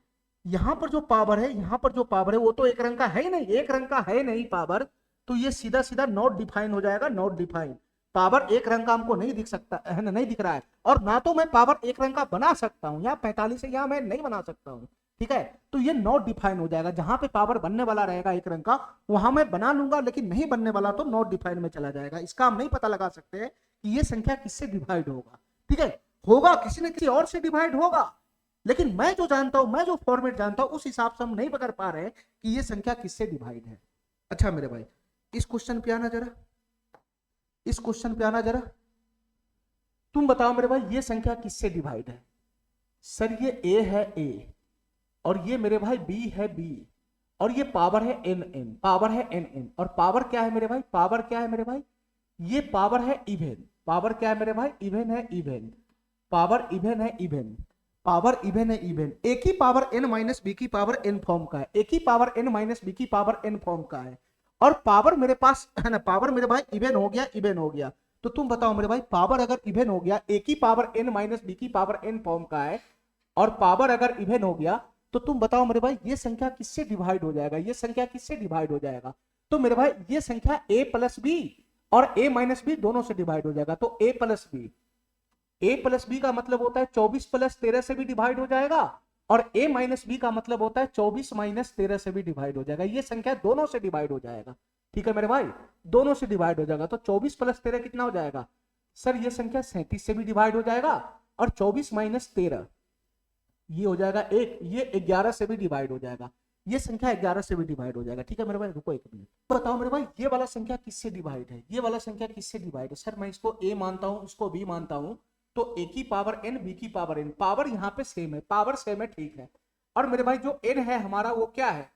यहाँ पर जो पावर है, यहाँ पर जो पावर है वो तो एक रंग का है ही नहीं, एक रंग का है नहीं पावर, तो ये सीधा सीधा नॉट डिफाइन हो जाएगा, नॉट डिफाइन। पावर एक रंग का हमको नहीं दिख सकता है ना, नहीं दिख रहा है, और ना तो मैं पावर एक रंग का बना सकता हूँ। यहाँ 45 है, यहाँ मैं नहीं बना सकता हूँ, ठीक है, तो ये नॉट डिफाइन हो जाएगा। जहां पे पावर बनने वाला रहेगा एक रंग का वहां मैं बना लूंगा, लेकिन नहीं बनने वाला तो नॉट डिफाइन में चला जाएगा। इसका हम नहीं पता लगा सकते कि ये संख्या किससे डिवाइड होगा। ठीक है, होगा किसी न किसी और से डिवाइड होगा, लेकिन मैं जो जानता हूं, मैं जो फॉर्मेट जानता हूं, उस हिसाब से हम नहीं पकड़ पा रहे कि ये संख्या किससे डिवाइड है। अच्छा मेरे भाई, इस क्वेश्चन पे आना जरा, इस क्वेश्चन पे आना जरा। तुम बताओ मेरे भाई ये संख्या किससे डिवाइड है। सर ये ए है ए, और ये मेरे भाई बी है बी, और ये पावर है एन एन, पावर है एन एन, और पावर क्या है मेरे भाई, पावर क्या है मेरे भाई, ये पावर है इवन। पावर क्या है मेरे भाई, इवन है इवन, पावर इवन है इवन, पावर इवन है इवन। एक ही पावर n माइनस बी की पावर n फॉर्म का है, एक ही पावर n माइनस बी की पावर n फॉर्म का है, और पावर मेरे पास है ना, पावर मेरे भाई इवन हो गया, इवन हो गया। तो तुम बताओ मेरे भाई पावर अगर इवन हो गया, एक ही पावर n माइनस बी की पावर n फॉर्म का है, और पावर अगर इवन हो गया, तो तुम बताओ मेरे भाई ये संख्या किससे डिवाइड हो जाएगा, ये संख्या किससे डिवाइड हो जाएगा। तो मेरे भाई ये संख्या a प्लस बी और a माइनस बी दोनों से डिवाइड हो जाएगा। तो a plus b, a plus b का मतलब होता है 24 प्लस 13 से भी डिवाइड हो जाएगा, और a माइनस बी का मतलब होता है 24 माइनस 13 से भी डिवाइड हो जाएगा। ये संख्या दोनों से डिवाइड हो जाएगा। ठीक है मेरे भाई, दोनों से डिवाइड हो जाएगा। तो 24 प्लस 13 कितना हो जाएगा सर, ये संख्या 37 से भी डिवाइड हो जाएगा, और 24 माइनस 13 ये हो जाएगा 1, ये 11 से भी डिवाइड हो जाएगा। ये संख्या 11 से भी डिवाइड हो जाएगा। ठीक है मेरे भाई, रुको एक मिनट, बताओ मेरे भाई ये वाला संख्या किससे डिवाइड है, ये वाला संख्या किससे डिवाइड है। सर मैं इसको a मानता हूं, इसको b मानता हूं, तो a की पावर n, b की पावर n, पावर यहाँ पे सेम है, पावर सेम है, ठीक है। और मेरे भाई जो n है हमारा वो क्या है,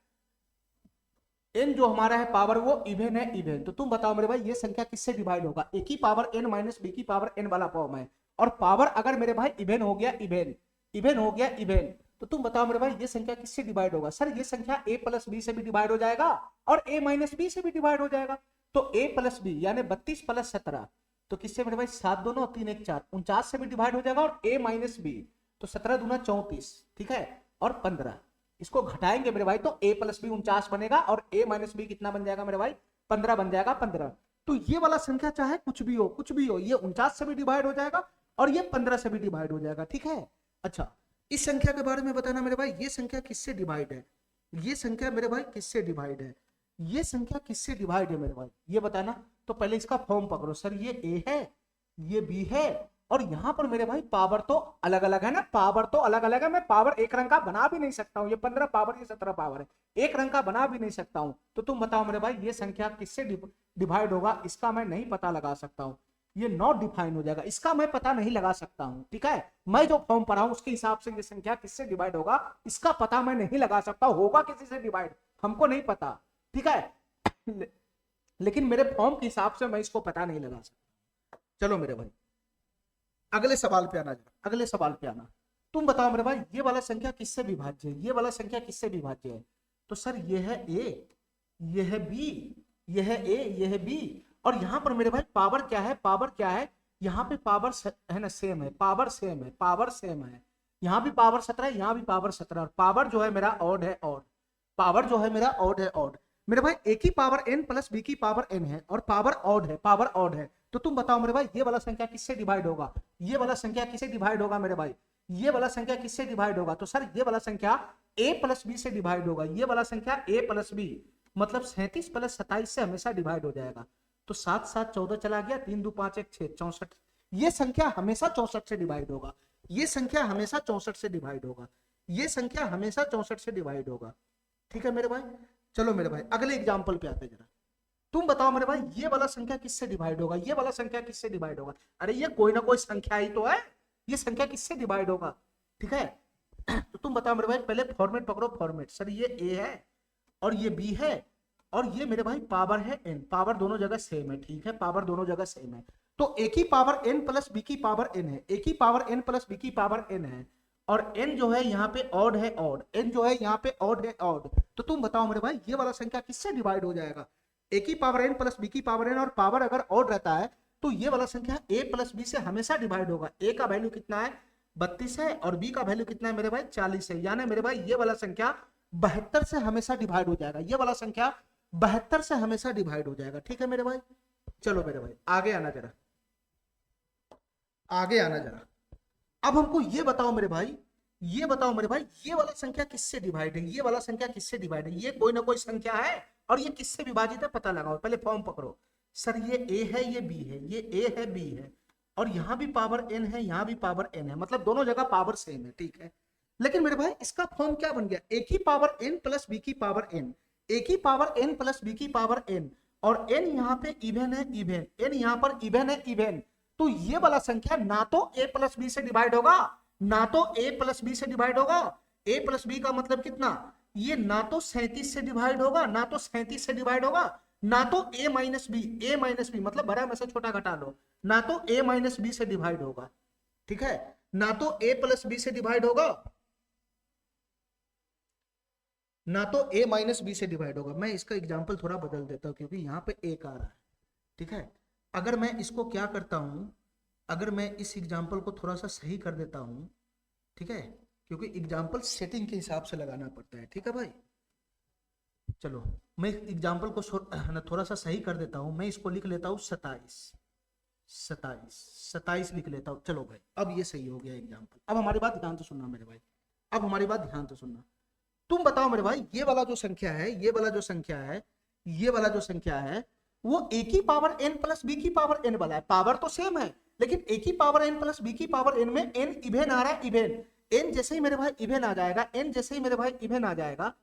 n जो हमारा है पावर वो इवन है, इवन। तो तुम बताओ मेरे भाई ये संख्या किससे डिवाइड होगा, a की पावर n माइनस b की पावर n वाला फॉर्म है, और पावर अगर मेरे भाई इवन हो गया, इवन, इवन हो गया, इवन। तो तुम बताओ मेरे भाई ये संख्या किससे डिवाइड होगा। सर ये संख्या a प्लस बी से भी डिवाइड हो जाएगा, और a माइनस बी से भी डिवाइड हो जाएगा। तो a प्लस बी यानी 32 प्लस 17, तो किससे मेरे भाई 7 दोनों 3 1 4, 49 से भी डिवाइड हो जाएगा, और a माइनस बी तो 17 दूना 34, ठीक है, और 15 इसको घटाएंगे मेरे भाई, तो a प्लस बी 49 बनेगा, और a माइनस बी कितना बन जाएगा मेरे भाई 15 बन जाएगा, 15। तो ये वाला संख्या चाहे कुछ भी हो, कुछ भी हो, ये 49 से भी डिवाइड हो जाएगा, और ये 15 से भी डिवाइड हो जाएगा। ठीक है, अच्छा इस संख्या के बारे में बताना मेरे भाई, ये संख्या किससे डिवाइड है, ये संख्या मेरे भाई किससे डिवाइड है, ये संख्या किससे डिवाइड है मेरे भाई, ये बताना। तो पहले इसका फॉर्म पकड़ो। सर ये a है, ये b है, और यहां पर मेरे भाई पावर तो अलग अलग है ना, पावर तो अलग अलग है। मैं पावर एक रंग का बना भी नहीं सकता हूं, ये 15 पावर, ये 17 पावर है, एक रंग का बना भी नहीं सकता हूं। तो तुम बताओ मेरे भाई ये संख्या किससे डिवाइड होगा, इसका मैं नहीं पता लगा सकता हूं, ये नॉट डिफाइन हो जाएगा, इसका मैं पता नहीं लगा सकता हूं। ठीक है, मैं जो फॉर्म पढ़ा हूं उसके हिसाब से ये संख्या किससे डिवाइड होगा इसका पता मैं नहीं लगा सकता, होगा किसी से डिवाइड हमको नहीं पता। ठीक है, लेकिन मेरे फॉर्म के हिसाब से मैं इसको पता नहीं लगा सकता। चलो मेरे भाई अगले सवाल पे आना, जरा अगले सवाल पे आना। तुम बताओ मेरे भाई ये वाला संख्या किससे विभाज्य है, ये वाला संख्या किससे विभाज्य है। तो सर ये है a, ये है b, ये है a, ये है b, और यहां पर मेरे भाई पावर क्या है, पावर क्या है, यहाँ पे पावर है ना सेम है, पावर सेम है, पावर सेम है, यहाँ भी पावर 17 है, यहाँ भी पावर 17, और पावर जो है मेरा ऑड है, ऑड, पावर जो है मेरा ऑड है, ऑड। मेरे भाई एक ही पावर n प्लस b की पावर n है, और पावर ऑड है, पावर ऑड है। तो तुम बताओ मेरे भाई ये वाला संख्या किससे डिवाइड होगा, ये वाला संख्या किससे डिवाइड होगा मेरे भाई, ये वाला संख्या किससे डिवाइड होगा। तो सर ये वाला संख्या a प्लस बी से डिवाइड होगा, ये वाला संख्या a प्लस बी मतलब 37 प्लस 27 से हमेशा डिवाइड हो जाएगा। तो 7 7 14 चला गया, 3 2 5 1 6 64, ये संख्या हमेशा 64 से डिवाइड होगा, ये संख्या हमेशा 64 से डिवाइड होगा, ये संख्या हमेशा 64 से डिवाइड होगा। ठीक है मेरे भाई, चलो मेरे भाई अगले एग्जांपल पे आते जरा। तुम बताओ मेरे भाई ये वाला संख्या किससे डिवाइड होगा, ये वाला संख्या किससे डिवाइड होगा। अरे ये कोई ना कोई संख्या ही तो है, ये संख्या किससे डिवाइड होगा। ठीक है, तो तुम बताओ मेरे भाई, पहले फॉर्मेट पकड़ो, फॉर्मेट। सर ये a है, और ये b है, और ये मेरे भाई पावर है n, पावर दोनों जगह सेम है। ठीक है, पावर दोनों जगह सेम है, तो एक ही पावर n प्लस b की पावर n है, एक ही पावर n प्लस b की पावर n है, और n जो है यहाँ पे ऑड है, ऑड, n जो है यहाँ पे ऑड है, ऑड। तो तुम बताओ मेरे भाई ये वाला संख्या किससे डिवाइड हो जाएगा, एक ही पावर n प्लस b की पावर n, और पावर अगर ऑड रहता है तो ये वाला संख्या a प्लस b से हमेशा डिवाइड होगा। a का वैल्यू कितना है 32 है, और b का वैल्यू कितना है मेरे भाई 40 है, यानी मेरे भाई ये वाला संख्या 72 से हमेशा डिवाइड हो जाएगा, ये वाला संख्या 72 से हमेशा डिवाइड हो जाएगा। ठीक है मेरे भाई, चलो मेरे भाई आगे आना जरा, आगे आना जरा। अब हमको ये बताओ मेरे भाई ये बताओ मेरे भाई, ये वाला संख्या किससे डिवाइड है, ये वाला संख्या किससे डिवाइड है, ये कोई ना कोई संख्या है और ये किससे विभाजित है पता लगाओ। पहले फॉर्म पकड़ो। सर ये ए है, ये बी है, ये ए है, बी है, और यहाँ भी पावर एन है, यहाँ भी पावर एन है, मतलब दोनों जगह पावर सेम है, ठीक है। लेकिन मेरे भाई इसका फॉर्म क्या बन गया, ए की पावर एन प्लस बी की पावर एन, ए की पावर एन प्लस बी की पावर एन, और एन यहाँ पे इवेन है, इवेन, एन यहाँ पर इवेन है, इवेन। तो ये वाला संख्या ना तो ए प्लस बी से डिवाइड होगा, ना तो ए प्लस बी से डिवाइड होगा। ए प्लस बी का मतलब कितना, ये ना तो 37 से डिवाइड होगा, ना तो 37 से डिवाइड होगा, ना तो ए माइनस बी, ए माइनस बी मतलब बड़ा में से छोटा घटा लो, ना तो ए माइनस बी से डिवाइड होगा, ठीक है, ना तो ए प्लस बी से डिवाइड होगा, ना तो ए माइनस बी से डिवाइड होगा। मैं इसका एग्जांपल थोड़ा बदल देता हूं क्योंकि यहाँ पे एक आ रहा है, ठीक है। अगर मैं इसको क्या करता हूं, अगर मैं इस एग्जांपल को थोड़ा सा सही कर देता हूं, ठीक है, क्योंकि एग्जांपल सेटिंग के हिसाब से लगाना पड़ता है, ठीक है भाई। चलो मैं एग्जांपल को थोड़ा सा सही कर देता हूं, मैं इसको लिख लेता हूं 27, 27, 27 लिख लेता हूं। चलो भाई अब ये सही हो गया एग्जांपल। अब हमारी बात ध्यान से सुनना मेरे भाई, अब हमारी बात ध्यान से सुनना। तुम बताओ मेरे भाई, ये वाला जो संख्या है, ये वाला जो संख्या है, ये वाला जो संख्या है, वो ए की पावर एन प्लस बी की पावर एन वाला है, पावर तो सेम है, लेकिन ए की पावर एन प्लस बी की पावर एन में एन इवेन आ रहा है, इवेन। एन जैसे ही मेरे भाई इवेन आ जाएगा, एन जैसे ही मेरे भाई इवेन आ जाएगा,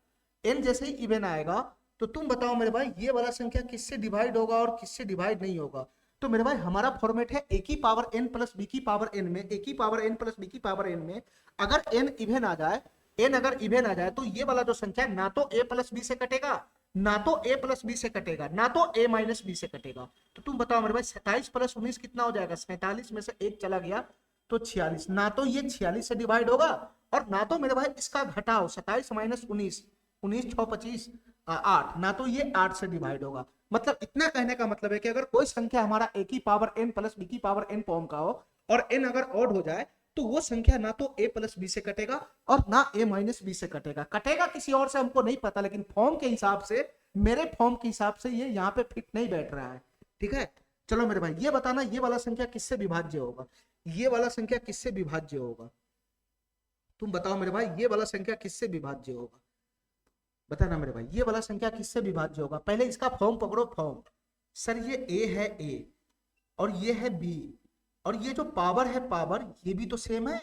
एन जैसे ही इवेन आएगा, तो तुम बताओ मेरे भाई ये वाला संख्या किससे डिवाइड होगा और किससे डिवाइड नहीं होगा। तो मेरे भाई हमारा फॉर्मेट है ए की पावर एन प्लस बी की पावर एन में, ए की पावर एन प्लस बी की पावर एन में अगर एन इवेन आ जाए, एन अगर इवेन आ जाए, तो ये वाला जो संख्या ना तो ए प्लस बी से कटेगा, ना तो ए प्लस बी से कटेगा, ना तो ए माइनस बी से कटेगा। तो तुम बताओ मेरे भाई 27 प्लस 19 कितना हो जाएगा, 47 में से एक चला गया तो 46, ना तो ये 46 से डिवाइड होगा और ना तो मेरे भाई इसका घटाओ 27 माइनस 19, 19 6 25 8, ना तो ये 8 से डिवाइड होगा। मतलब इतना कहने का मतलब है कि अगर कोई संख्या हमारा ए की पावर एन प्लस बी की पावर एन फॉर्म का हो और एन अगर ऑड हो जाए, तो वो संख्या ना तो ए प्लस बी से कटेगा और ना ए माइनस बी से कटेगा। कटेगा किसी और से हमको नहीं पता, लेकिन फॉर्म के हिसाब से, मेरे फॉर्म के हिसाब से ये यहाँ पे फिट नहीं बैठ रहा है, ठीक है। चलो मेरे भाई ये बताना, ये वाला संख्या किससे विभाज्य होगा, ये वाला संख्या किससे विभाज्य होगा, तुम बताओ मेरे भाई ये वाला संख्या किससे विभाज्य होगा, बताना मेरे भाई ये वाला संख्या किससे विभाज्य होगा। पहले इसका फॉर्म पकड़ो, फॉर्म। सर ये ए है, ए और ये है बी, और ये जो पावर है पावर, ये भी तो सेम है,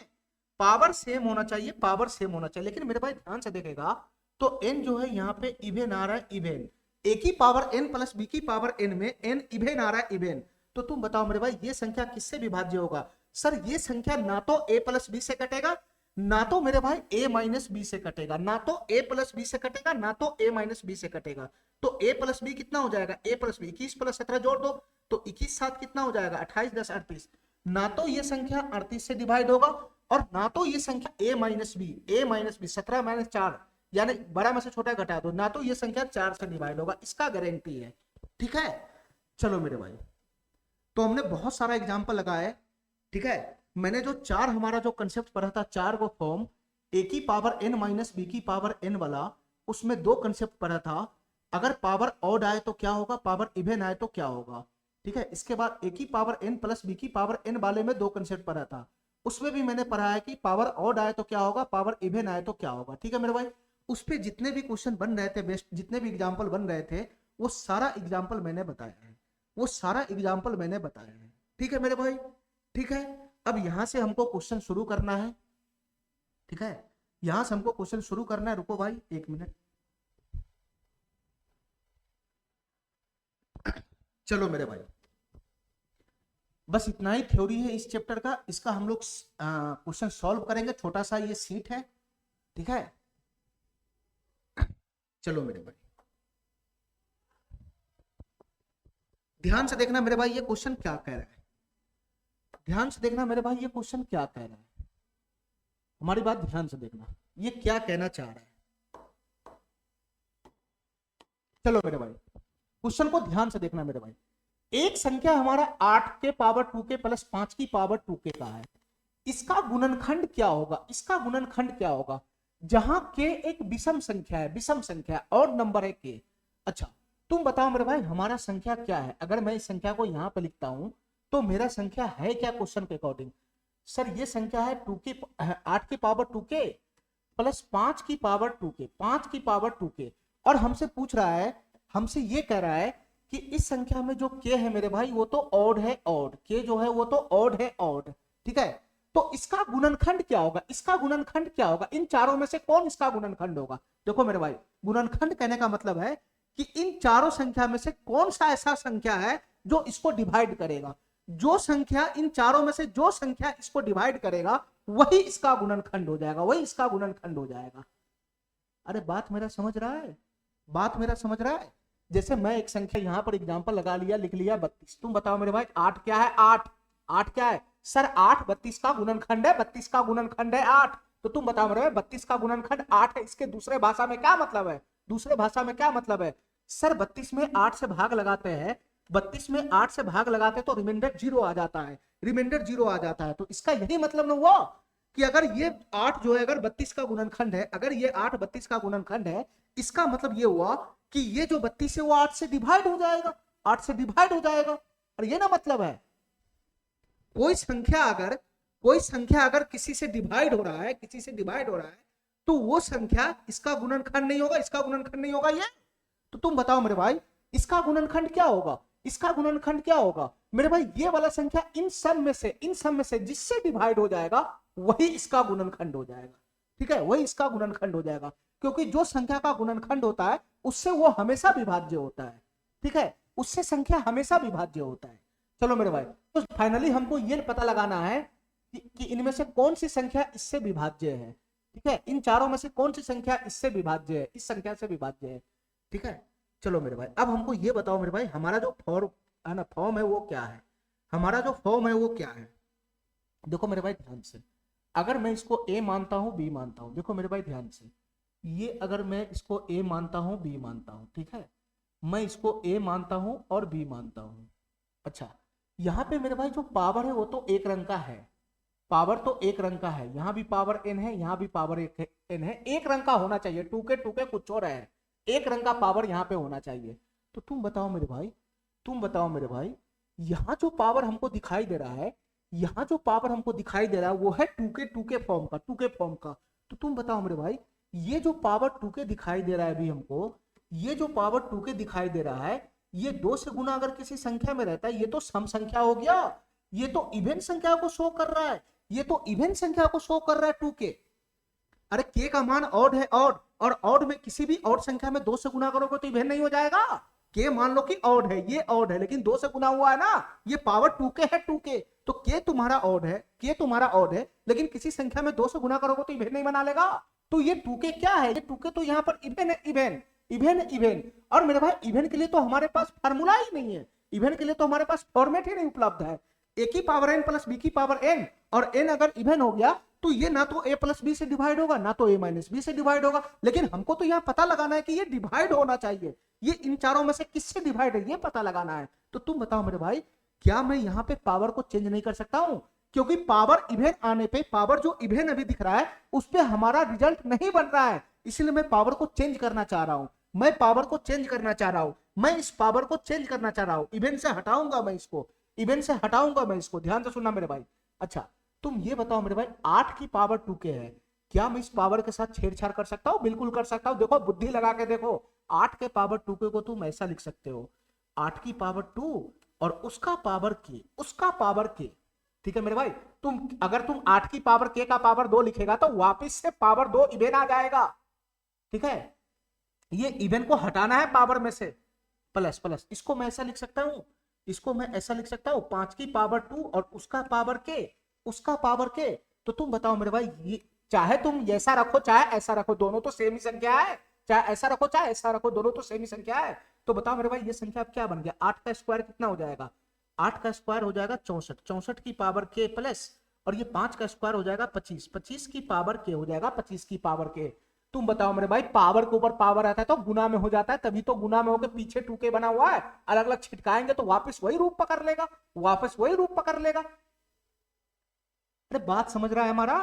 पावर सेम होना चाहिए, पावर सेम होना चाहिए। लेकिन मेरे भाई ध्यान से देखेगा तो एन जो है यहाँ पे इवेन आ रहा है, इवेन। ए की पावर एन प्लस बी की पावर एन में एन इवेन आ रहा है, इवेन। तो तुम बताओ मेरे भाई ये संख्या किससे विभाज्य होगा। सर ये संख्या ना तो ए प्लस बी से कटेगा, ना तो मेरे भाई ए माइनस बी से कटेगा, ना तो ए प्लस बी से कटेगा, ना तो ए माइनस बी से कटेगा। तो ए प्लस बी कितना हो जाएगा, ए प्लस बी 21 प्लस 17 जोड़ दो तो 21 7 कितना हो जाएगा, 28 10 38। ना तो ये संख्या 38 से डिवाइड होगा और ना तो ये संख्या ए माइनस बी, ए माइनस बी 17 माइनस 4 यानी बड़ा में से छोटा घटा दो, ना तो ये संख्या 4 से डिवाइड होगा, इसका गारंटी है, ठीक है। चलो मेरे भाई तो हमने बहुत सारा एग्जांपल लगाया है, ठीक है। मैंने जो चार हमारा जो कंसेप्ट पढ़ा था, चार को फॉर्म, ए की पावर एन माइनस बी की पावर एन वाला, उसमें दो कंसेप्ट पढ़ा था। अगर पावर ऑड आए तो क्या होगा, पावर इवन आए तो क्या होगा, ठीक है। इसके बाद ए की पावर एन प्लस बी की पावर एन वाले में दो कंसेप्ट पढ़ा था, उसमें भी मैंने पढ़ा है कि पावर ऑड आए तो क्या होगा, पावर इवन आए तो क्या होगा, ठीक है मेरे भाई। उस पर जितने भी क्वेश्चन बन रहे थे, बेस्ट जितने भी एग्जाम्पल बन रहे थे, वो सारा एग्जाम्पल मैंने बताया है, वो सारा एग्जाम्पल मैंने बताया है, ठीक है मेरे भाई, ठीक है। अब यहां से हमको क्वेश्चन शुरू करना है, ठीक है, यहां से हमको क्वेश्चन शुरू करना है। रुको भाई 1 मिनट, चलो मेरे भाई बस इतना ही थ्योरी है इस चैप्टर का, इसका हम लोग क्वेश्चन सॉल्व करेंगे। छोटा सा ये सीट है, ठीक है। चलो मेरे भाई ध्यान से देखना मेरे भाई, ये क्वेश्चन क्या कह रहा है, ध्यान से देखना मेरे भाई, ये क्वेश्चन क्या कह रहा है, हमारी बात ध्यान से देखना, ये क्या कहना चाह रहा है। चलो मेरे भाई क्वेश्चन को ध्यान से देखना मेरे भाई। एक संख्या हमारा 8 के पावर 2 के प्लस 5 की पावर 2 के का है, इसका गुणनखंड क्या होगा, इसका गुणनखंड क्या होगा, जहां के एक विषम संख्या है, विषम संख्या और नंबर है के। अच्छा तुम बताओ मेरे भाई हमारा संख्या क्या है, अगर मैं इस संख्या को यहां पर लिखता हूं तो मेरा संख्या है क्या क्वेश्चन के अकॉर्डिंग। सर ये संख्या है 8 की पावर 2k प्लस 5 की पावर 2k, 5 की पावर 2k, और हमसे पूछ रहा है, हमसे ये कह रहा है कि इस संख्या में जो k है मेरे भाई वो तो ऑड है, ऑड k जो है वो तो ऑड है, ऑड, ठीक है। तो इसका गुणनखंड क्या होगा, इसका गुणनखंड क्या होगा, इन चारों में से कौन इसका गुणनखंड होगा। देखो मेरे भाई, गुणनखंड कहने का मतलब है कि इन चारों संख्या में से कौन सा ऐसा संख्या है जो इसको डिवाइड करेगा, जो संख्या इन चारों में से जो संख्या इसको डिवाइड करेगा वही इसका गुणनखंड हो जाएगा, वही इसका गुणनखंड हो जाएगा। अरे बात मेरा समझ रहा है, बात मेरा समझ रहा है। जैसे मैं एक संख्या यहां पर एग्जांपल लगा लिया, लिख लिया 32, तुम बताओ मेरे भाई 8 क्या है, 8 क्या है सर, 8 32 का गुणनखंड है, 32 का गुणनखंड है 8। तो तुम बताओ मेरे भाई 32 का गुणनखंड 8 है, इसके दूसरे भाषा में क्या मतलब है, दूसरे भाषा में क्या मतलब है। सर 32 में 8 से भाग लगाते हैं, 32 में 8 से भाग लगाते तो रिमाइंडर 0 आ जाता है, रिमाइंडर 0 आ जाता है। तो इसका यही मतलब ना हुआ कि अगर ये 8 जो है अगर 32 का गुणनखंड है, अगर ये 8 32 का गुणनखंड है, इसका मतलब ये हुआ कि ये जो 32 है वो 8 से डिवाइड हो जाएगा, 8 से डिवाइड हो जाएगा। और ये ना मतलब है कोई संख्या अगर किसी से डिवाइड हो रहा है, किसी से डिवाइड हो रहा है, तो वो संख्या इसका गुणनखंड नहीं होगा, इसका गुणनखंड नहीं होगा ये। तो तुम बताओ मेरे भाई इसका गुणनखंड क्या होगा, इसका गुणनखंड क्या होगा मेरे भाई, ये वाला संख्या इन सब में से जिससे डिवाइड हो जाएगा वही इसका गुणनखंड हो जाएगा, ठीक है, वही इसका गुणनखंड हो जाएगा। क्योंकि जो संख्या का गुणनखंड होता है उससे वो हमेशा विभाज्य होता है, ठीक है, उससे संख्या हमेशा विभाज्य होता है। चलो मेरे भाई, तो फाइनली हमको ये पता लगाना है कि इनमें से कौन सी संख्या इससे विभाज्य है, ठीक है, इन चारों में से कौन सी संख्या इससे विभाज्य है, इस संख्या से विभाज्य है, ठीक है। चलो मेरे भाई, अब हमको ये बताओ मेरे भाई, हमारा जो फॉर्म है वो क्या है, हमारा जो फॉर्म है वो क्या है। देखो मेरे भाई ध्यान से, अगर मैं इसको a मानता हूं b मानता हूं, देखो मेरे भाई ध्यान से, ये अगर मैं इसको a मानता हूं b मानता हूं, ठीक है, मैं इसको a मानता हूं और b मानता हूं। अच्छा, यहाँ पे मेरे भाई जो पावर है वो तो एक रंग का है, पावर तो एक रंग का है, यहाँ भी पावर n है, यहाँ भी पावर n है, एक रंग का होना चाहिए, टू के कुछ और है, एक रंग का पावर यहाँ पे होना चाहिए। तो तुम बताओ मेरे भाई, तुम बताओ मेरे भाई, यहाँ जो पावर हमको दिखाई दे रहा है, यहाँ जो पावर हमको दिखाई दे रहा है वो है 2k फॉर्म का, 2k फॉर्म का। तो तुम बताओ मेरे भाई, ये जो पावर 2k दिखाई दे रहा है अभी हमको, ये जो पावर 2k दिखाई दे रहा है, ये 2 से गुना अगर किसी संख्या में रहता है ये तो सम संख्या हो गया, ये तो इवेंट संख्या को शो कर रहा है, ये तो इवेंट संख्या को शो कर रहा है 2k। अरे k का मान ऑड है, ऑड, और ऑड में किसी भी ऑड संख्या में 2 से गुना करोगे तो इवेंट नहीं हो जाएगा। k मान लो कि ऑड है, ये ऑड है, लेकिन 2 से गुना हुआ है ना, ये पावर 2k है, 2k, तो k तुम्हारा ऑड है, k तुम्हारा ऑड है, लेकिन किसी संख्या में 2 से गुना करोगे तो इवेंट नहीं बना लेगा। तो ये 2k क्या है, ये 2k तो यहाँ पर इवेंट है, इवेंट, इवेंट, इवेंट। और मेरे भाई इवेंट के लिए तो हमारे पास फार्मूला ही नहीं है, इवेंट के लिए तो हमारे पास फॉर्मेट ही नहीं उपलब्ध है। a की पावर n प्लस b की पावर n, और n अगर इवेंट हो गया तो ये ना तो a प्लस बी से डिवाइड होगा ना तो a माइनस बी से डिवाइड होगा, लेकिन हमको तो यहाँ पता लगाना है कि ये डिवाइड होना चाहिए, ये इन चारों में से किससे डिवाइड है ये पता लगाना है। तो तुम बताओ मेरे भाई, क्या मैं यहाँ पे पावर को चेंज नहीं कर सकता हूँ, क्योंकि पावर इवेंट आने पे, पावर जो इवेंट अभी दिख रहा है उस पर हमारा रिजल्ट नहीं बन रहा है, इसलिए मैं पावर को चेंज करना चाह रहा हूँ, मैं पावर को चेंज करना चाह रहा हूँ, मैं इस पावर को चेंज करना चाह रहा हूँ, इवेंट से हटाऊंगा मैं इसको, इवेंट से हटाऊंगा मैं इसको, ध्यान से सुनना मेरे भाई। अच्छा, तुम ये बताओ मेरे भाई 8 की पावर 2k है, क्या मैं इस पावर के साथ छेड़छाड़ कर सकता हूं, बिल्कुल कर सकता हूं, देखो बुद्धि लगा के देखो, 8 के पावर 2k को तुम ऐसा लिख सकते हो, 8 की पावर 2 और उसका पावर k, उसका पावर k, ठीक है मेरे भाई। अगर तुम 8 की पावर k का पावर 2 लिखेगा तो वापिस से पावर 2 इवेंट आ जाएगा, ठीक है, ये इवेंट को हटाना है पावर में से, प्लस प्लस, इसको मैं ऐसा लिख सकता हूं, इसको मैं ऐसा लिख सकता हूं 5 की पावर 2 और उसका पावर k, उसका पावर के। तो तुम बताओ मेरे भाई, ये चाहे तुम ऐसा रखो चाहे ऐसा रखो, दोनों तो सेम ही संख्या है, चाहे ऐसा रखो चाहे ऐसा रखो, दोनों तो सेम ही संख्या है। तो बताओ मेरे भाई ये संख्या अब क्या बन गया, 8 का स्क्वायर कितना हो जाएगा, 8 का स्क्वायर हो जाएगा 64, 64 की पावर के प्लस, और ये 5 का स्क्वायर हो जाएगा 25, 25 की पावर के हो जाएगा 25 की पावर के। तुम बताओ मेरे भाई, पावर के ऊपर पावर आता है तो गुना में हो जाता है, तभी तो गुना में होकर पीछे 2k बना हुआ है, अलग अलग छिटकाएंगे तो वापस वही रूप पकड़ लेगा, वापस वही रूप पकड़ लेगा। अरे बात समझ रहा है हमारा,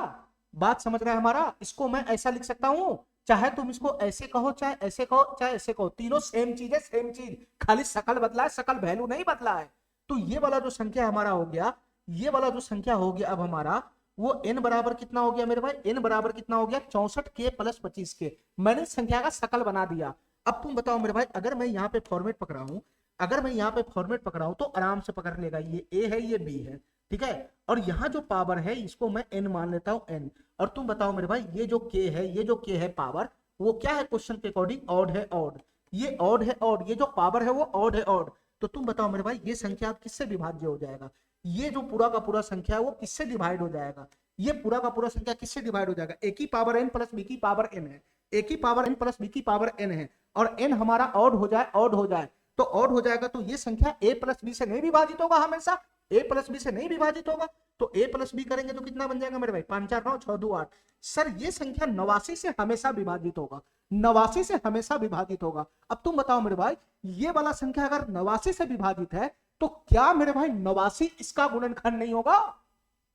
बात समझ रहा है हमारा। इसको मैं ऐसा लिख सकता हूं, चाहे तुम इसको ऐसे कहो चाहे ऐसे कहो चाहे ऐसे कहो, तीनों सेम चीज है, सेम चीज, खाली शकल बदला है, शकल वैल्यू नहीं बदला है। तो ये वाला जो संख्या हमारा हो गया, ये वाला जो संख्या हो गया अब हमारा, वो n बराबर कितना हो गया मेरे भाई, n बराबर कितना हो गया 64k प्लस 25k। मैंने संख्या का शकल बना दिया। अब तुम बताओ मेरे भाई, अगर मैं यहाँ पे फॉर्मेट पकड़ा हूं, अगर मैं यहाँ पे फॉर्मेट पकड़ा हूं तो आराम से पकड़ लेगा, ये a है ये b है, ठीक है। और यहाँ जो पावर है इसको मैं n मान लेता हूँ n। और तुम बताओ मेरे भाई, ये जो k है, ये जो k है पावर, वो क्या है क्वेश्चन के अकॉर्डिंग, ऑड है ऑड। ये ऑड है ऑड, ये जो पावर है वो ऑड है ऑड। तो तुम बताओ मेरे भाई, ये संख्या किससे विभाज्य हो जाएगा, ये जो पूरा का पूरा संख्या है वो किससे डिवाइड हो जाएगा, ये पूरा का पूरा संख्या किससे डिवाइड हो जाएगा, ए की पावर n प्लस बी की पावर n है, ए की पावर n प्लस बी की पावर n है, और n हमारा ऑड हो जाए, ऑड हो जाए तो ऑड हो जाएगा, तो ये संख्या a प्लस बी से नहीं विभाजित होगा, हमेशा a प्लस बी से नहीं विभाजित होगा। तो a प्लस बी करेंगे तो कितना बन जाएगा मेरे भाई, 5 4 9 6 2 8। सर ये संख्या 89 से हमेशा विभाजित होगा, 89 से हमेशा विभाजित होगा। अब तुम बताओ मेरे भाई, ये वाला संख्या अगर 89 से विभाजित है तो क्या मेरे भाई 89 इसका गुणनखंड नहीं होगा,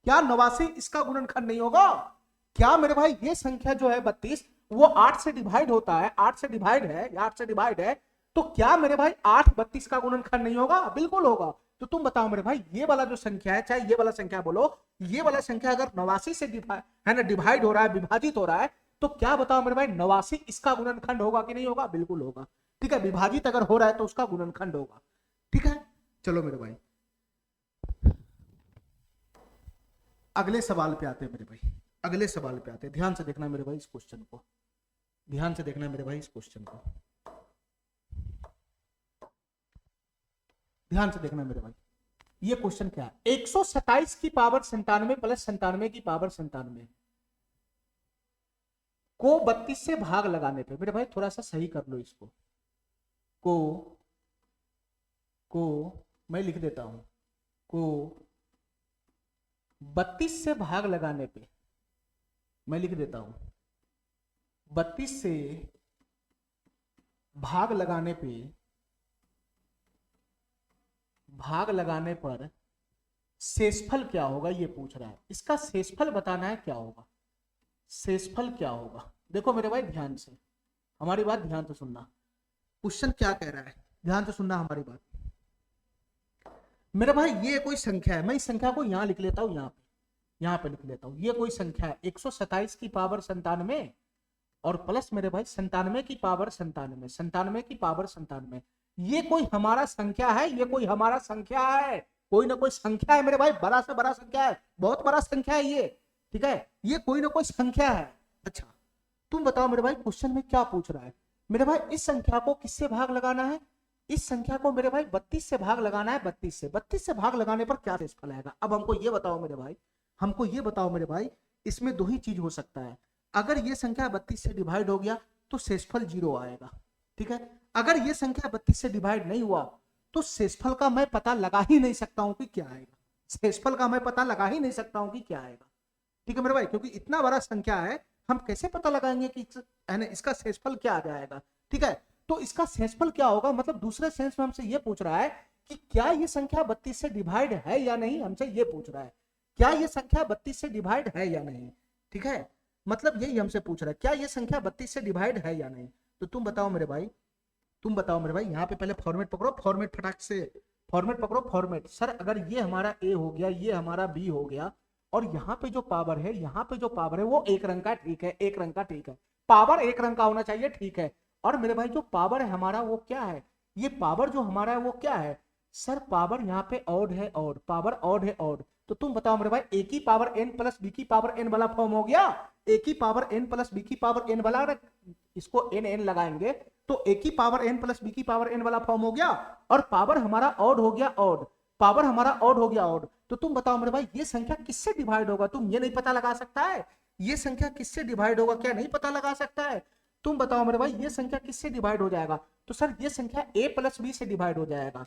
क्या 89 इसका गुणनखंड नहीं होगा? क्या मेरे भाई ये संख्या जो है 32, वो 8 से डिवाइड होता है, 8 से डिवाइड है, 8 से डिवाइड है, तो क्या मेरे भाई 8 32 का गुणनखंड नहीं होगा? बिल्कुल होगा। तो तुम बताओ मेरे भाई, ये वाला जो संख्या है, चाहे ये वाला संख्या बोलो, ये वाला संख्या अगर 89 से है ना डिवाइड हो रहा है, विभाजित हो रहा है, तो क्या बताओ मेरे भाई 89 इसका गुणनखंड होगा कि नहीं होगा? बिल्कुल होगा, ठीक है। विभाजित अगर हो रहा है तो उसका गुणनखंड होगा, ठीक है। चलो मेरे भाई अगले सवाल पे आते हैं मेरे भाई, अगले सवाल पे आते हैं। ध्यान से देखना मेरे भाई इस क्वेश्चन को, ध्यान से देखना मेरे भाई इस क्वेश्चन को, ध्यान से देखना मेरे भाई। ये क्वेश्चन क्या है, 127 की पावर 97 प्लस 97 की पावर 97 को 32 से भाग लगाने पे, मेरे भाई थोड़ा सा सही कर लो इसको, को मैं लिख देता हूं, को 32 से भाग लगाने पे, मैं लिख देता हूं 32 से भाग लगाने पे, भाग लगाने पर शेषफल क्या होगा ये पूछ रहा है। इसका शेषफल बताना है क्या होगा, शेषफल क्या होगा। देखो मेरे भाई ध्यान से, हमारी बात ध्यान से सुनना, क्वेश्चन क्या कह रहा है, ध्यान से सुनना हमारी बात। मेरे भाई ये कोई संख्या है, मैं इस संख्या को यहां लिख लेता हूं, यहाँ पे लिख लेता हूं, ये कोई संख्या है 127 की पावर 97 और प्लस मेरे भाई 97 की पावर 97, 97 की पावर 97। ये कोई हमारा संख्या है, ये कोई हमारा संख्या है, कोई ना कोई संख्या है मेरे भाई, बड़ा से बड़ा संख्या है, बहुत बड़ा संख्या है ये, ठीक है। ये कोई ना कोई संख्या है। अच्छा तुम बताओ मेरे भाई क्वेश्चन में क्या पूछ रहा है मेरे भाई, इस संख्या को किससे भाग लगाना है, इस संख्या को मेरे भाई 32 से भाग लगाना है, 32 से भाग लगाने पर क्या शेषफल आएगा। अब हमको ये बताओ मेरे भाई, हमको ये बताओ मेरे भाई, इसमें दो ही चीज हो सकता है, अगर ये संख्या 32 से डिवाइड हो गया तो शेषफल 0 आएगा, ठीक है। अगर ये संख्या 32 से डिवाइड नहीं हुआ तो शेषफल का मैं पता लगा ही नहीं सकता हूं कि क्या आएगा, शेषफल का मैं पता लगा ही नहीं सकता हूं कि क्या आएगा, ठीक है मेरे भाई, क्योंकि इतना बड़ा संख्या है, हम कैसे पता लगाएंगे कि इसका शेषफल क्या आ जाएगा, ठीक है। तो इसका शेषफल क्या होगा, मतलब दूसरे सेंस में हमसे ये पूछ रहा है कि क्या ये संख्या 32 से डिवाइड है या नहीं, हमसे ये पूछ रहा है क्या ये संख्या 32 से डिवाइड है या नहीं, ठीक है। मतलब यही हमसे पूछ रहा है, क्या ये संख्या 32 से डिवाइड है या नहीं। तो तुम बताओ मेरे भाई, तुम बताओ मेरे भाई, यहाँ पे पहले फॉर्मेट पकड़ो, फॉर्मेट फटाक से फॉर्मेट पकड़ो, फॉर्मेट। सर अगर ये हमारा ए हो गया, ये हमारा बी हो गया, और यहाँ पे जो पावर है, यहाँ पे जो पावर है वो एक रंग का, ठीक है, एक रंग का, ठीक है, पावर एक रंग का होना चाहिए, ठीक है। और मेरे भाई जो पावर है हमारा वो क्या है, ये पावर जो हमारा है वो क्या है, सर पावर यहाँ पे ऑड है, ऑड, पावर ऑड है, ऑड। तो तुम बताओ मेरे भाई, ए की पावर n प्लस बी की पावर n वाला फॉर्म हो गया, ए की पावर n प्लस बी की पावर n वाला, इसको n लगाएंगे तो ए की पावर n प्लस बी की पावर n वाला फॉर्म हो गया, और पावर हमारा ऑड हो गया, ऑड, पावर हमारा ऑड हो गया, ऑड। तो तुम बताओ मेरे भाई ये संख्या किससे डिवाइड होगा, तुम ये नहीं पता लगा सकता है, ये संख्या किससे डिवाइड होगा, क्या नहीं पता लगा सकता है। तुम बताओ मेरे भाई ये संख्या किससे डिवाइड हो जाएगा, तो सर ये संख्या a प्लस बी से डिवाइड हो जाएगा,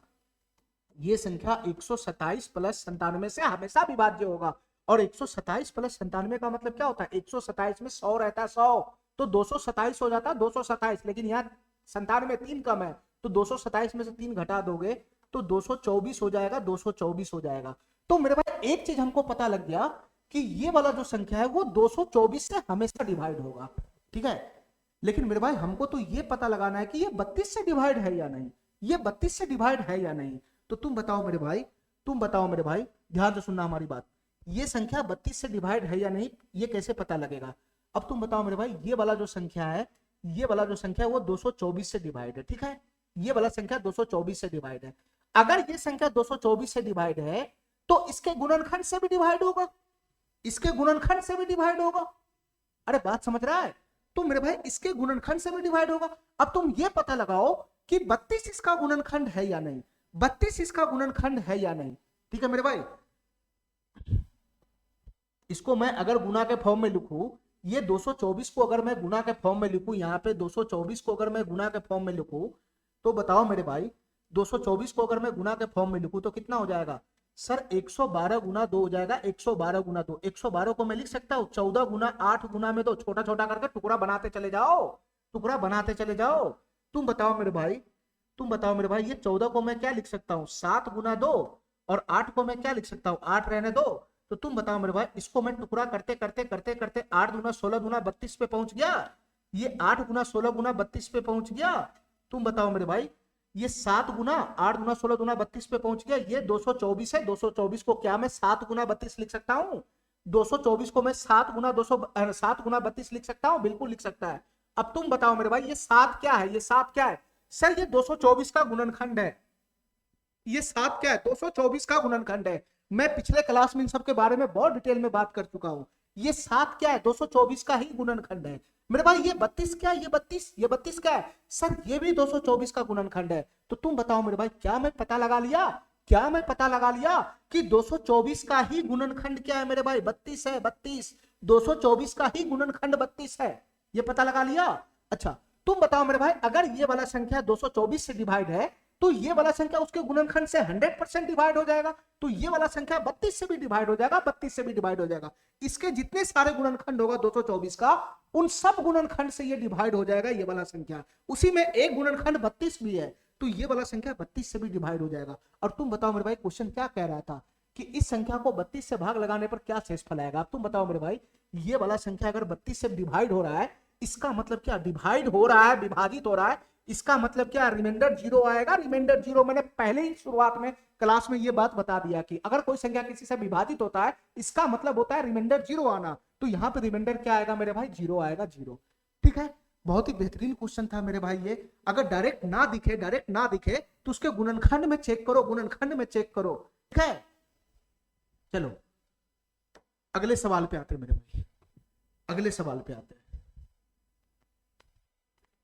ये संख्या 127 प्लस 97 से हमेशा विभाज्य होगा। और 127 प्लस 97 का मतलब क्या होता है, 127 में 100 रहता है, 100 तो 227 हो जाता है, 227, लेकिन यहाँ 97 में 3 कम है, तो 227 में से 3 घटा दोगे तो 224 हो जाएगा, 224 हो जाएगा। तो मेरे भाई एक चीज हमको पता लग गया कि ये वाला जो संख्या है वो 224 से हमेशा डिवाइड होगा, ठीक है। लेकिन मेरे भाई हमको तो ये पता लगाना है कि ये 32 से डिवाइड है या नहीं, ये 32 से डिवाइड है या नहीं। तो तुम बताओ मेरे भाई, तुम बताओ मेरे भाई, ध्यान से सुनना हमारी बात। ये संख्या 32 से डिवाइड है या नहीं, ये कैसे पता लगेगा? अब तुम बताओ मेरे भाई, ये वाला जो संख्या है, ये वाला जो संख्या है वो 224 से डिवाइड है, ठीक है? ये वाला संख्या 224 से डिवाइड है। अगर ये संख्या 224 से डिवाइड है तो इसके गुणनखंड से भी डिवाइड होगा, इसके गुणनखंड से भी डिवाइड होगा। अरे बात समझ रहा है? तो मेरे भाई इसके गुणनखंड से भी डिवाइड होगा। अब तुम ये पता लगाओ कि 32 इसका गुणनखंड है या नहीं, 32 इसका गुणनखंड है या नहीं, ठीक है मेरे भाई? इसको मैं अगर गुना के फॉर्म में लिखूं, ये 224 को अगर मैं गुना के फॉर्म में लिखूं, यहाँ पे 224 को अगर मैं गुना के फॉर्म में लिखूं, तो बताओ मेरे भाई 224 को अगर मैं गुना के फॉर्म में लिखूं तो कितना हो जाएगा? सर 112 गुना 2 हो जाएगा, 112 गुना 2। 112 को मैं लिख सकता हूँ 14 गुना 8 गुना में 2, छोटा छोटा करके टुकड़ा बनाते चले जाओ, टुकड़ा बनाते चले जाओ। तुम बताओ मेरे भाई, तुम बताओ मेरे भाई, ये 14 को मैं क्या लिख सकता हूँ? 7 गुना 2, और 8 को मैं क्या लिख सकता हूँ? 8 रहने दो। तो तुम बताओ मेरे भाई, इसको मैं टुकड़ा करते करते करते करते 8 गुना 16 गुना 32 पे पहुंच गया, ये 8 गुना 16 गुना 32 पे पहुंच गया। तुम बताओ मेरे भाई, ये 7 गुना 8 गुना 16 गुना 32 पे पहुंच गया, ये 224 है। 224 को क्या मैं 7 गुना 32 लिख सकता हूँ? 224 को मैं 7 गुना 32 लिख सकता हूँ, बिल्कुल लिख सकता है। अब तुम बताओ मेरे भाई, ये 7 क्या है? ये 7 क्या है? सर ये 224 का गुणनखंड है। ये 7 क्या है? 224 का गुणनखंड है। मैं पिछले क्लास में इन सब के बारे में बहुत डिटेल में बात कर चुका हूं। ये 7 क्या है? 224 का ही गुणनखंड है मेरे भाई। ये 32 क्या है? ये 32 क्या है? सर ये भी 224 का गुणनखंड है। तो तुम बताओ मेरे भाई, क्या मैं पता लगा लिया, क्या मैं पता लगा लिया कि 224 का ही गुणनखंड क्या है मेरे भाई? 32 है, 32। 224 का ही गुणनखंड 32 है, ये पता लगा लिया। अच्छा तुम बताओ मेरे भाई, अगर ये वाला संख्या 224 से डिवाइड है तो ये वाला संख्या उसके गुणनखंड से 100% डिवाइड हो जाएगा, तो ये वाला संख्या 32 से भी डिवाइड हो जाएगा, 32 से भी डिवाइड हो जाएगा। इसके जितने सारे गुणनखंड होगा 224 का, उन सब गुणनखंड से ये डिवाइड हो जाएगा ये वाला संख्या। उसी में एक गुणनखंड 32 भी है, तो ये वाला संख्या 32 से भी डिवाइड हो जाएगा। और तुम बताओ मेरे भाई, क्वेश्चन क्या कह रहा था कि इस संख्या को 32 से भाग लगाने पर क्या शेषफल आएगा? अब तुम बताओ मेरे भाई, ये वाला संख्या अगर 32 से डिवाइड हो रहा है, इसका मतलब क्या? डिवाइड हो रहा है, विभाजित हो रहा है, इसका मतलब क्या? रिमाइंडर 0 आएगा। रिमाइंडर 0 मैंने पहले ही शुरुआत में क्लास में ये बात बता दिया कि अगर कोई संख्या किसी से विभाजित होता है, इसका मतलब होता है रिमाइंडर 0 आना। तो यहाँ पे रिमाइंडर क्या आएगा मेरे भाई? 0 आएगा, 0। ठीक है, बहुत ही बेहतरीन क्वेश्चन था मेरे भाई ये। अगर डायरेक्ट ना दिखे तो उसके गुणनखंड में चेक करो, गुणनखंड में चेक करो। ठीक है, चलो अगले सवाल पे आते हैं मेरे भाई, अगले सवाल पे आते हैं।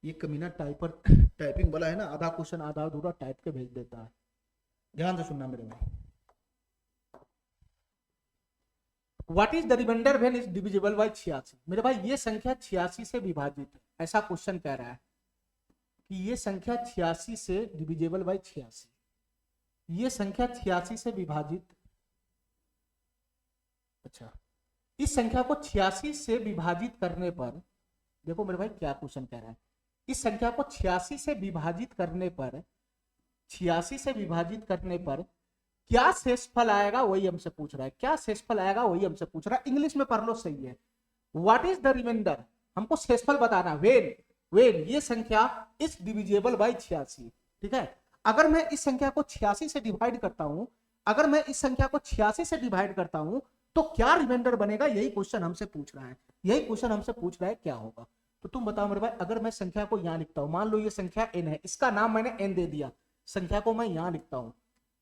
ये कमीना टाइपिंग वाला है ना, आधा क्वेश्चन आधा अधूरा टाइप के भेज देता है। ध्यान से सुनना मेरे भाई। What is the reminder when is divisible by 86? मेरे भाई ये संख्या 86 से विभाजित है, ऐसा क्वेश्चन कह रहा है कि ये संख्या 86 से डिविजिबल बाय 86, ये संख्या 86 से विभाजित, अच्छा इस संख्या को 86 से विभाजित करने पर, देखो मेरे भाई क्या क्वेश्चन कह रहा है, इस संख्या को 86 से विभाजित करने पर, 86 से विभाजित करने पर क्या शेषफल आएगा, वही हमसे पूछ रहा है। क्या शेषफल आएगा वही हमसे पूछ रहा है। इंग्लिश में पढ़ लो, सही है। व्हाट इज द रिमाइंडर, हमको शेषफल बताना। वेन ये संख्या इज डिविजिबल बाय 86। ठीक है, अगर मैं इस संख्या को 86 से डिवाइड करता हूं, अगर मैं इस संख्या को 86 से डिवाइड करता हूं तो क्या रिमाइंडर बनेगा, यही क्वेश्चन हमसे पूछ रहा है। यही क्वेश्चन हमसे पूछ रहा है क्या होगा। तो तुम बताओ मेरे भाई, अगर मैं संख्या को यहां लिखता हूं, मान लो ये संख्या n है, इसका नाम मैंने n दे दिया, संख्या को मैं यहां लिखता हूं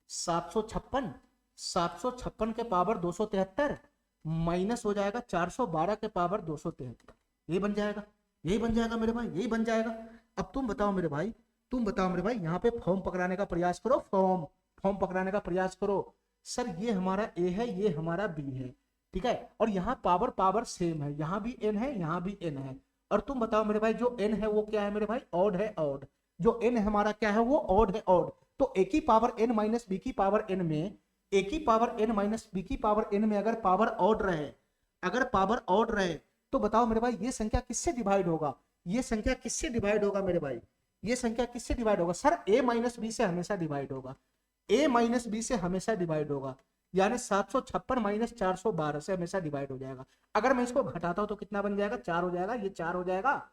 756 के पावर 273 माइनस हो जाएगा 412 के पावर 273, यही बन जाएगा, यही बन जाएगा मेरे भाई, यही बन जाएगा। अब तुम बताओ मेरे भाई, यहाँ पे फॉर्म पकड़ाने का प्रयास करो, फॉर्म पकड़ाने का प्रयास करो। सर ये हमारा a है, ये हमारा b है, ठीक है, और यहाँ पावर सेम है, यहाँ भी n है, यहाँ भी n है। और तुम बताओ मेरे भाई, जो n है वो क्या है मेरे भाई? ऑड है, ऑड। जो n हमारा क्या है? वो ऑड है, ऑड। तो a की पावर n माइनस b की पावर n में, a की पावर n माइनस b की पावर n में अगर पावर ऑड रहे, अगर पावर ऑड रहे तो बताओ मेरे भाई ये संख्या किससे डिवाइड होगा? ये संख्या किससे डिवाइड होगा मेरे भाई? ये संख्या किससे डिवाइड होगा? सर a माइनस b से हमेशा डिवाइड होगा, a माइनस b से हमेशा डिवाइड होगा, यानी 756 माइनस 412 से हमेशा डिवाइड हो जाएगा। अगर मैं इसको घटाता हूं तो कितना बन जाएगा? 4 हो जाएगा, ये 4 हो जाएगा,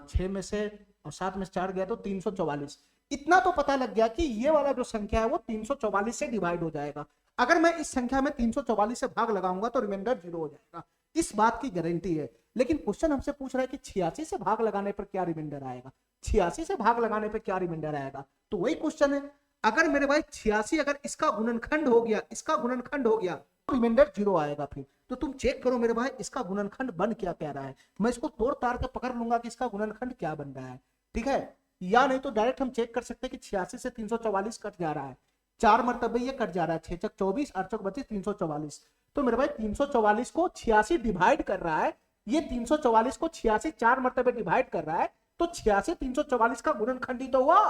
6 में से और 7 में से 4 गया तो 344। इतना तो पता लग गया कि ये वाला जो संख्या है वो 344 से डिवाइड हो जाएगा। अगर मैं इस संख्या में 344 से भाग लगाऊंगा तो रिमाइंडर 0 हो जाएगा, इस बात की गारंटी है। लेकिन क्वेश्चन हमसे पूछ रहा है कि 86 से भाग लगाने पर क्या रिमाइंडर आएगा, 86 से भाग लगाने पर क्या रिमाइंडर आएगा। तो वही क्वेश्चन है, अगर मेरे भाई 86 अगर इसका गुणनखंड हो गया, इसका गुणनखंड हो गया तो रिमाइंडर 0 आएगा। फिर तो तुम चेक करो मेरे भाई इसका गुणनखंड बन क्या कह रहा है, मैं इसको तोड़ ताड़ के पकड़ लूंगा कि इसका गुणनखंड क्या बन रहा है, ठीक है। या नहीं तो डायरेक्ट हम चेक कर सकते हैं कि 86 से 344 कट जा रहा है, 4 मरतबे ये कट जा रहा है, 6 चक 24, 8 चक 32, 344। तो मेरे भाई 344 को 86 डिवाइड कर रहा है, ये 344 को 86 4 मरतबे डिवाइड कर रहा है, तो 86 344 का गुणनखंडी तो हुआ।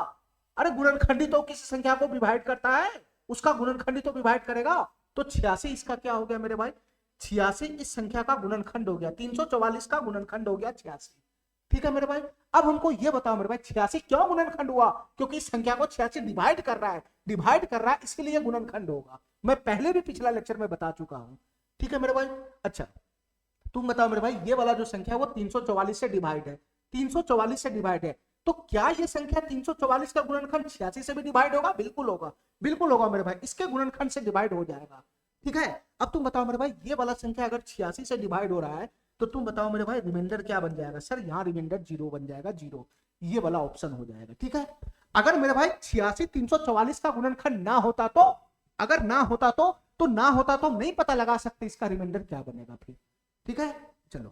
अरे गुणनखंडी तो किसी संख्या को डिवाइड करता है, उसका गुणनखंडी तो डिवाइड करेगा। तो 86 इसका क्या हो गया मेरे भाई, 86 इस संख्या का गुणनखंड हो गया, 344 का गुणनखंड हो गया 86, ठीक है मेरे भाई। अब हमको ये बताओ मेरे भाई 86 क्यों गुणनखंड हुआ, क्योंकि इस संख्या को 86 डिवाइड कर रहा है, डिवाइड कर रहा है, इसके लिए गुणनखंड होगा। मैं पहले भी पिछला लेक्चर में बता चुका हूं, ठीक है मेरे भाई। अच्छा तुम बताओ मेरे भाई, ये वाला जो संख्या है वो 344 से डिवाइड है, 344 से डिवाइड है, तो क्या ये संख्या 344 का गुणनखंड 86 से भी डिवाइड होगा? बिल्कुल होगा, बिल्कुल होगा मेरे भाई, इसके गुणनखंड से डिवाइड हो जाएगा, ठीक है। अब तुम बताओ मेरे भाई, ये वाला संख्या अगर 86 से डिवाइड हो रहा है तो तुम बताओ मेरे भाई रिमाइंडर क्या बन जाएगा? सर यहाँ रिमाइंडर 0 बन जाएगा, 0, ये वाला ऑप्शन हो जाएगा, ठीक है। अगर मेरे भाई 86 344 का गुणनखंड ना होता तो, अगर ना होता तो ना होता तो नहीं पता लगा सकते इसका रिमाइंडर क्या बनेगा फिर, ठीक है।